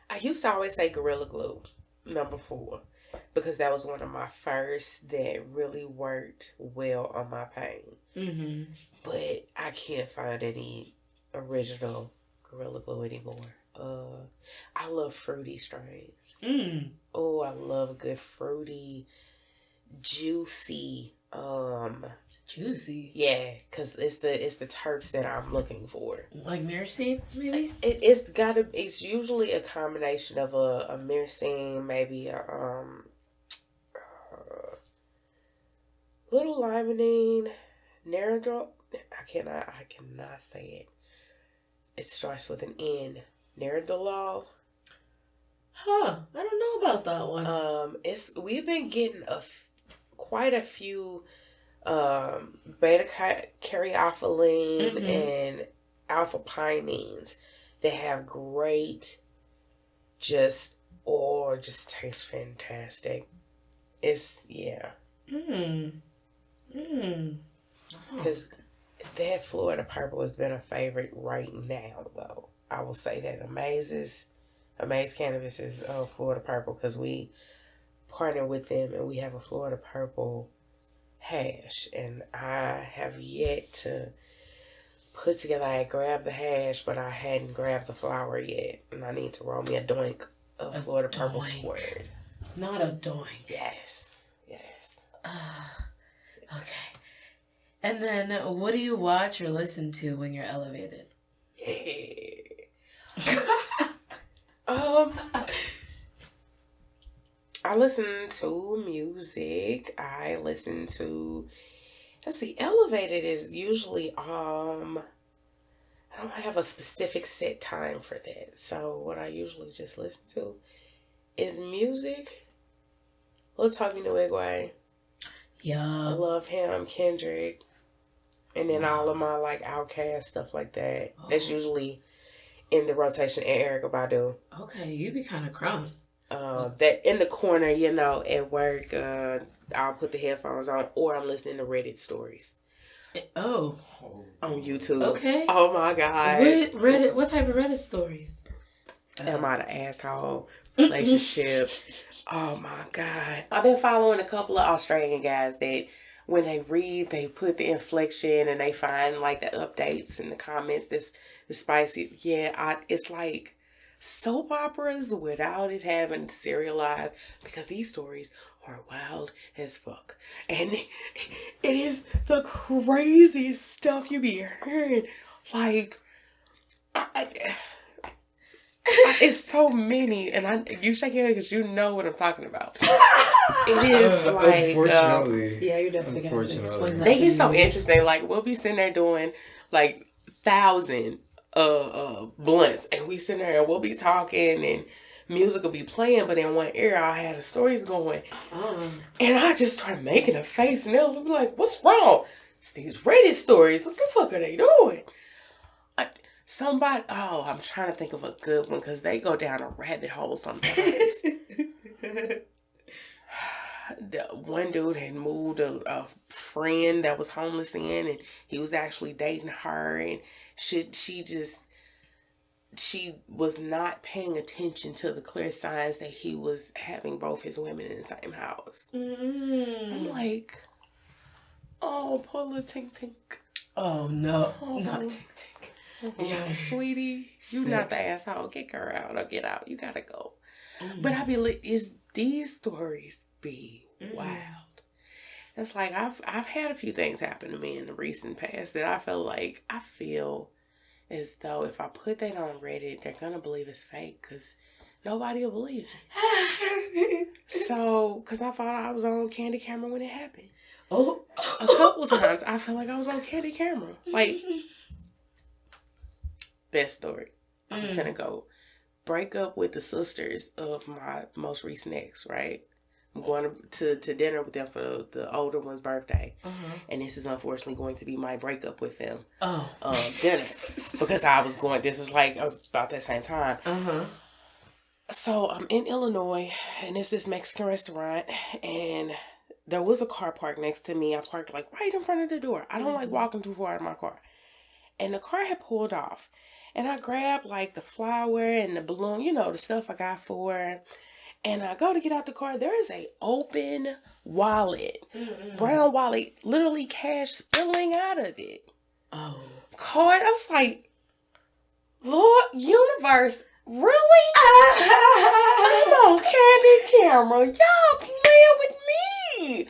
I used to always say Gorilla Glue, number 4, because that was one of my first that really worked well on my pain. But I can't find any original Gorilla Glue anymore. I love fruity strains. Oh, I love a good fruity, juicy. Juicy. Yeah, cause it's the terps that I'm looking for. Like myrcene, maybe. It's usually a combination of a myrcene, maybe a little limonene, Neradol. I cannot say it. It starts with an N. Neradolol. Huh. I don't know about that one. We've been getting quite a few beta caryophyllene and alpha pinene that have great just tastes fantastic. It's because that Florida Purple has been a favorite right now, though. I will say that Amaze Cannabis is Florida Purple because we partner with them and we have a Florida Purple hash, and I have yet to put together. I grabbed the hash, but I hadn't grabbed the flower yet, and I need to roll me a doink of Florida Purple squared. Not a doink. Yes. Okay. And then, what do you watch or listen to when you're elevated? I listen to music. I listen to. Elevated is usually I don't have a specific set time for that. So what I usually just listen to is music. Let's talk Way. Yeah. I love him, Kendrick. And then all of my like Outkast stuff like that. That's usually in the rotation, and Erykah Badu. Okay, you be kind of crunk. That in the corner, at work, I'll put the headphones on, or I'm listening to Reddit stories. On YouTube. Okay. Oh my God. Reddit? What type of Reddit stories? Am I the asshole? Relationship. Oh my God. I've been following a couple of Australian guys that when they read, they put the inflection and they find like the updates and the comments that's spicy. Yeah, it's like soap operas without it having serialized, because these stories are wild as fuck. And it is the craziest stuff you be hearing. Like, it's so many, and you shake your head because you know what I'm talking about. It is like, unfortunately, yeah, you're definitely gonna have to explain that. They get so interesting. Like, we'll be sitting there doing like 1,000 blunts, and we sitting there and we'll be talking, and music will be playing, but in one ear I had the stories going, and I just started making a face, and they'll be like, "What's wrong? It's these Reddit stories. What the fuck are they doing?" I'm trying to think of a good one because they go down a rabbit hole sometimes. One dude had moved a friend that was homeless in, and he was actually dating her, and she was not paying attention to the clear signs that he was having both his women in the same house. I'm like, oh, poor little Tink Tink. Oh no, not Tink Tink. Yeah, sweetie, you not the asshole. Kick her out or get out. You gotta go. But I be like, these stories be wild. It's like I've had a few things happen to me in the recent past that I feel as though if I put that on Reddit, they're gonna believe it's fake because nobody will believe it. So, because I thought I was on Candy Camera when it happened. A couple times I feel like I was on Candy Camera. Like, best story. I'm finna go break up with the sisters of my most recent ex, right? I'm going to dinner with them for the older one's birthday. And this is unfortunately going to be my breakup with them. Dinner. Because this was like about that same time. So I'm in Illinois, and it's this Mexican restaurant, and there was a car parked next to me. I parked like right in front of the door. I don't like walking too far out of my car. And the car had pulled off. And I grabbed like the flower and the balloon, the stuff I got for her. And I go to get out the car. There is a open wallet, brown wallet, literally cash spilling out of it. Card. I was like, Lord, universe, really? I'm on Candy Camera. Y'all playing with me.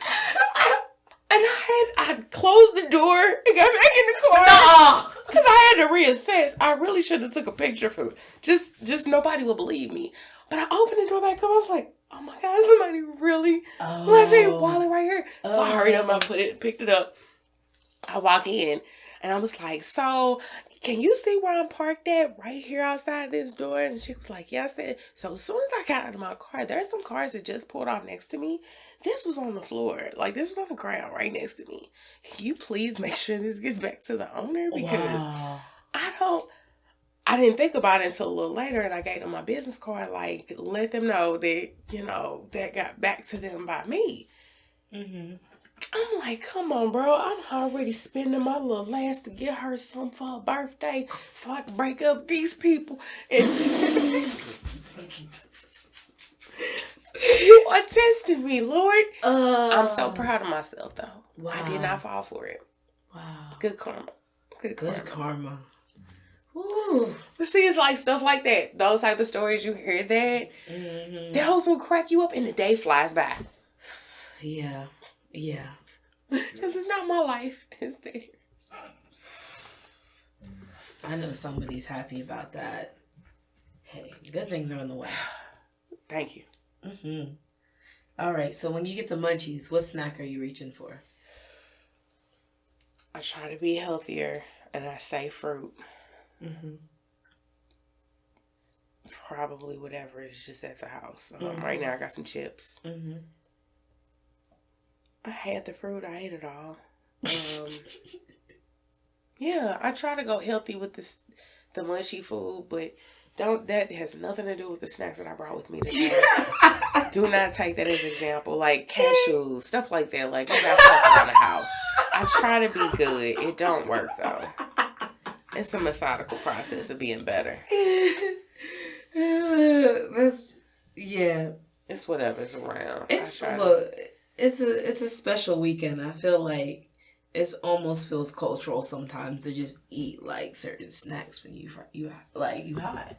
And I closed the door and got back in the car. Because I had to reassess. I really should have took a picture for it. Just nobody will believe me. But I opened the door back up. I was like, oh my God, somebody really left their wallet right here. So I hurried up and I picked it up. I walk in and I was like, so can you see where I'm parked at? Right here outside this door. And she was like, yeah. I said, so as soon as I got out of my car, there's some cars that just pulled off next to me. This was on the floor. Like, this was on the ground right next to me. Can you please make sure this gets back to the owner? Because I didn't think about it until a little later, and I gave them my business card, like, let them know that, you know, that got back to them by me. Mm-hmm. I'm like, come on, bro. I'm already spending my little last to get her something for her birthday so I can break up these people. And you are testing me, Lord. I'm so proud of myself, though. Wow. I did not fall for it. Wow. Good karma. Good karma. Ooh. But see, it's like stuff like that. Those type of stories, you hear that. Mm-hmm. Those will crack you up and the day flies by. Yeah. Yeah. Because it's not my life. It's theirs. I know somebody's happy about that. Hey, good things are on the way. Thank you. Mm-hmm. All right. So when you get the munchies, what snack are you reaching for? I try to be healthier and I say fruit. Mm-hmm. Probably whatever is just at the house. Right now I got some chips. Mm-hmm. I had the fruit. I ate it all. Yeah, I try to go healthy with the mushy food, but that has nothing to do with the snacks that I brought with me today. Do not take that as an example. Like cashews, stuff like that. Like, we got stuff around the house. I try to be good. It don't work, though. It's a methodical process of being better. It's whatever's around. It's a special weekend. I feel like it almost feels cultural sometimes to just eat like certain snacks when you high.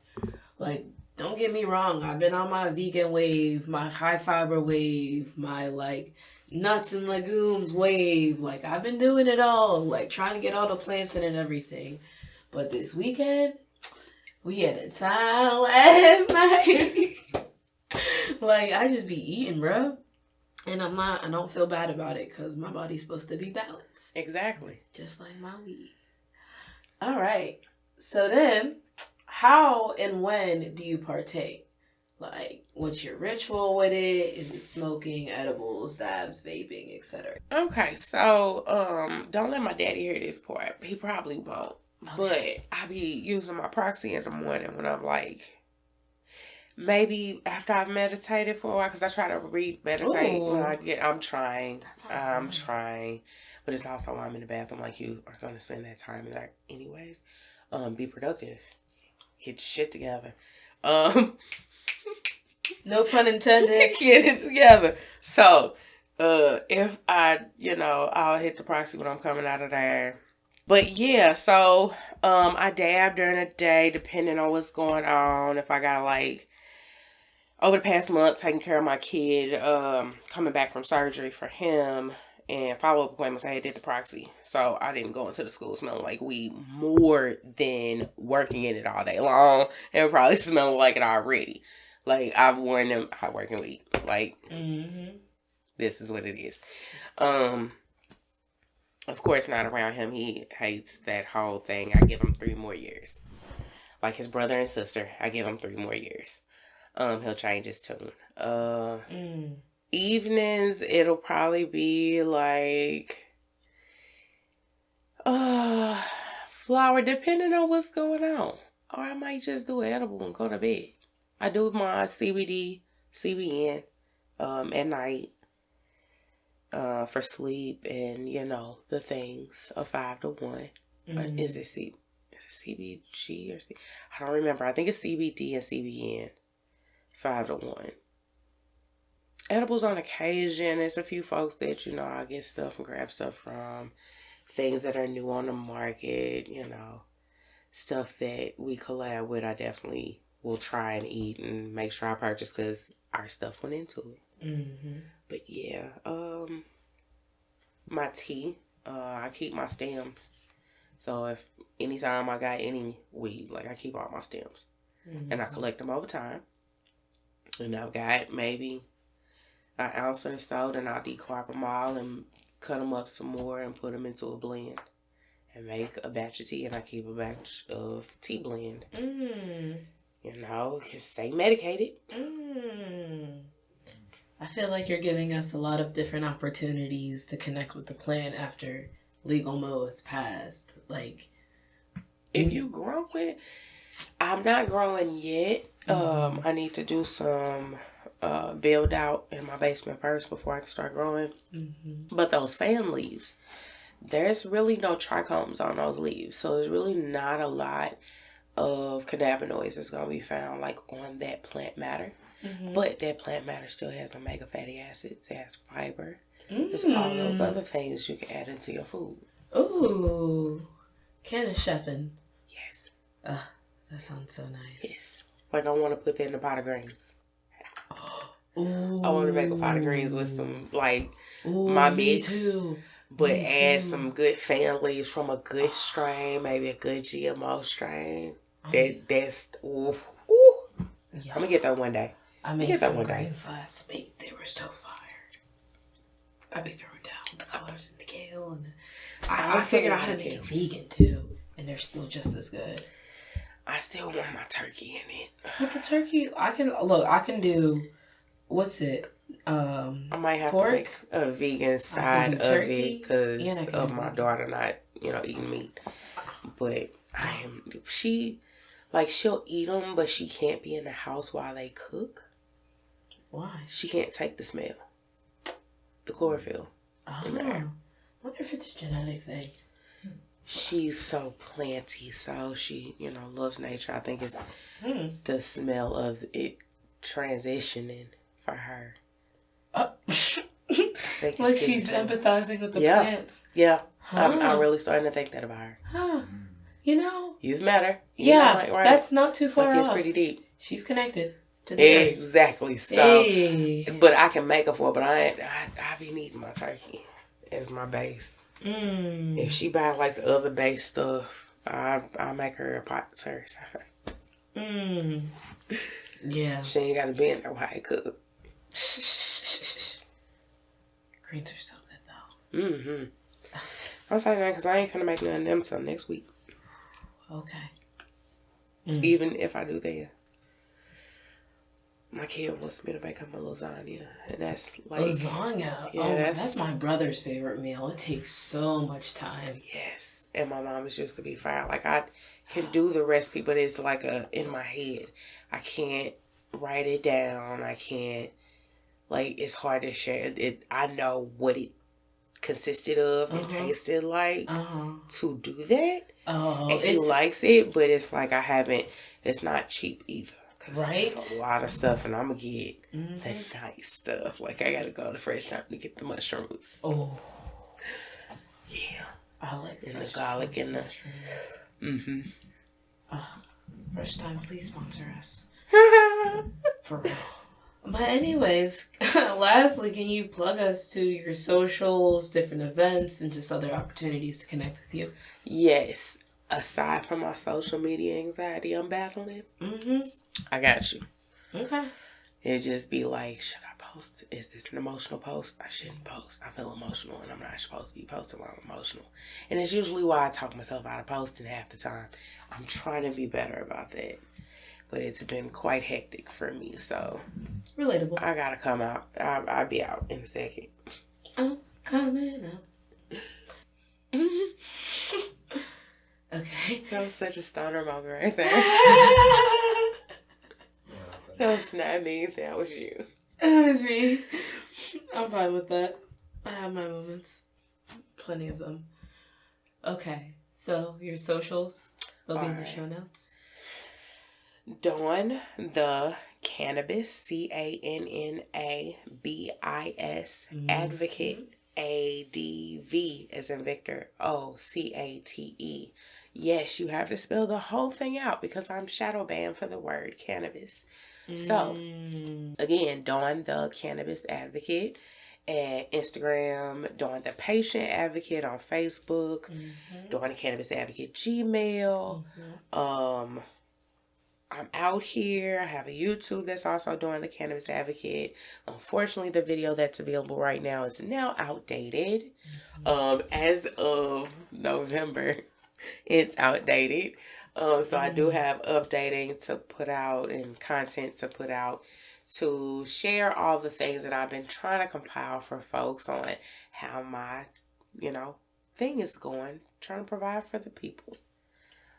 Like, don't get me wrong. I've been on my vegan wave, my high fiber wave, my like nuts and legumes wave. Like, I've been doing it all. Like, trying to get all the plants in and everything. But this weekend, we had a time last night. Like, I just be eating, bro. And I don't feel bad about it because my body's supposed to be balanced. Exactly. Just like my weed. All right. So then, how and when do you partake? Like, what's your ritual with it? Is it smoking, edibles, dabs, vaping, etc.? Okay, so don't let my daddy hear this part. He probably won't. Okay. But I be using my proxy in the morning when I'm like, maybe after I've meditated for a while, because I try to meditate when I'm trying. Trying. But it's also while I'm in the bathroom, like, you are going to spend that time in there anyways. Be productive. Get your shit together. No pun intended. Get it together. So, if I'll hit the proxy when I'm coming out of there. But yeah, so I dab during the day depending on what's going on. If I got like over the past month taking care of my kid, coming back from surgery for him and follow-up appointments, I did the proxy. So I didn't go into the school smelling like weed more than working in it all day long and probably smelling like it already. Like, I've warned them, I work in weed. Like, This is what it is. Of course, not around him. He hates that whole thing. I give him 3 more years. Like his brother and sister, I give him 3 more years. He'll change his tune. Evenings, it'll probably be like flower, depending on what's going on. Or I might just do an edible and go to bed. I do my CBD, CBN at night. For sleep and, the things of 5 to 1. Mm-hmm. Is it CBG or C? I don't remember. I think it's CBD and CBN. 5 to 1. Edibles on occasion. There's a few folks that, I get stuff and grab stuff from. Things that are new on the market, stuff that we collab with. I definitely will try and eat and make sure I purchase because our stuff went into it. Mm-hmm. But yeah, my tea, I keep my stems. So if anytime I got any weed, like, I keep all my stems. Mm-hmm. And I collect them over time. And I've got maybe an ounce or so, then I'll decarb them all and cut them up some more and put them into a blend and make a batch of tea, and I keep a batch of tea blend. You know, just stay medicated. I feel like you're giving us a lot of different opportunities to connect with the plant after legal mo is passed. Like, if you grow it, I'm not growing yet. I need to do some build out in my basement first before I can start growing. But those fan leaves, there's really no trichomes on those leaves, so there's really not a lot of cannabinoids that's going to be found like on that plant matter. But that plant matter still has omega fatty acids, it has fiber. There's all those other things you can add into your food. Ooh, Canna chefing. Yes. That sounds so nice. Yes. Like, I want to put that in a pot of greens. Ooh. I want to make a pot of greens with some, like, my mix. Too. But add some good fan leaves from a good strain, maybe a good GMO strain. That's, ooh. Yeah. I'm going to get that one day. I made some greens last week. They were so fire. I'd be throwing down the colors and the kale. And I figured out how to make it vegan, too. And they're still just as good. I still want my turkey in it. With the turkey, I can do, what's it? I might have pork? to make a vegan side of it because of my daughter not, eating meat. But she'll eat them, but she can't be in the house while they cook. Why? She can't take the smell. The chlorophyll in the air. I wonder if it's a genetic thing. She's so planty, so she, loves nature. I think it's the smell of it transitioning for her. Like she's empathizing with the plants. Yeah. I'm really starting to think that about her. Huh. You've met her. Right? That's not too far off. It's pretty deep. She's connected to the exactly. So, but I can make her for it, but I be needing my turkey as my base. If she buy like the other base stuff, I'll make her a pot of turkey salad. Yeah. She ain't got to bend her while I cook. Greens are so good though. I'm saying that because I ain't gonna make none of them till next week. Okay. Even if I do that. My kid wants me to make him a lasagna, and that's like lasagna. Yeah, that's my brother's favorite meal. It takes so much time. Yes, and my mom is used to be fire. Like I can do the recipe, but it's like in my head. I can't write it down. I can't it's hard to share. I know what it consisted of and tasted like to do that. And he likes it, but it's like it's not cheap either. Right? It's a lot of stuff, and I'm going to get the nice stuff. Like, I got to go to Fresh Time to get the mushrooms. Oh. Yeah. I like and the garlic and the... mushrooms. Fresh Time, please sponsor us. For real. But anyways, lastly, can you plug us to your socials, different events, and just other opportunities to connect with you? Yes. Aside from my social media anxiety I'm battling, I got you. Okay. It'd just be like, should I post? Is this an emotional post? I shouldn't post. I feel emotional and I'm not supposed to be posting while I'm emotional. And it's usually why I talk myself out of posting half the time. I'm trying to be better about that. But it's been quite hectic for me, so. Relatable. I gotta come out. I'll be out in a second. I'm coming up. Okay. That was such a stoner moment right there. That was not me. That was you. That was me. I'm fine with that. I have my moments. Plenty of them. Okay. So, your socials, they'll be in the show notes. Dawn the Cannabis, Cannabis, Advocate, ADV as in Victor, OCATE. Yes, you have to spell the whole thing out because I'm shadow banned for the word cannabis. So, again, Dawn the Cannabis Advocate at Instagram, Dawn the Patient Advocate on Facebook, Dawn the Cannabis Advocate Gmail. I'm out here. I have a YouTube that's also doing the Cannabis Advocate. Unfortunately, the video that's available right now is now outdated. As of November, it's outdated. So I do have updating to put out and content to put out to share all the things that I've been trying to compile for folks on how my, thing is going. Trying to provide for the people.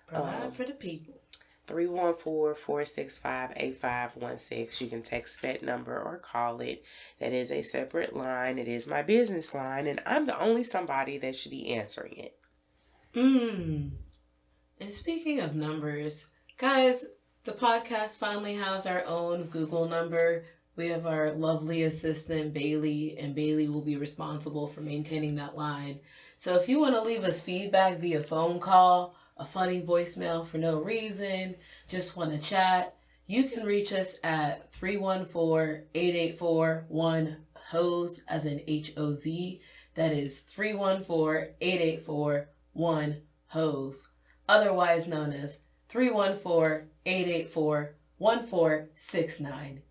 Provide for the people. 314-465-8516. You can text that number or call it. That is a separate line. It is my business line, and I'm the only somebody that should be answering it. And speaking of numbers, guys, the podcast finally has our own Google number. We have our lovely assistant, Bailey, and Bailey will be responsible for maintaining that line. So if you want to leave us feedback via phone call, a funny voicemail for no reason, just want to chat, you can reach us at 314-884-1-HOSE, as in HOZ. That is 314-884-1-HOSE, otherwise known as 314-884-1469.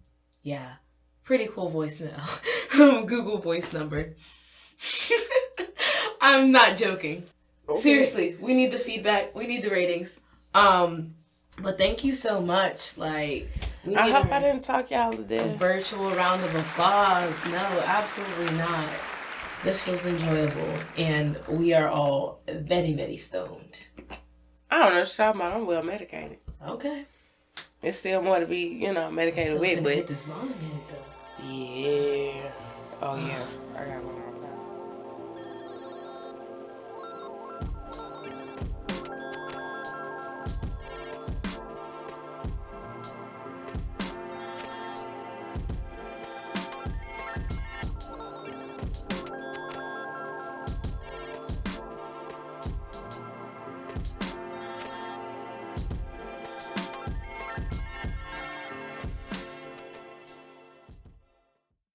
Yeah, pretty cool voicemail. Google voice number. I'm not joking. Okay. Seriously, we need the feedback. We need the ratings. But thank you so much. I hope I didn't talk y'all to death. A virtual round of applause. No, absolutely not. This was enjoyable, and we are all very, very stoned. I don't know what you're talking about. I'm well medicated. Okay. It's still more to be, medicated with, but hit this mom again, though. Yeah. Oh yeah. I got one.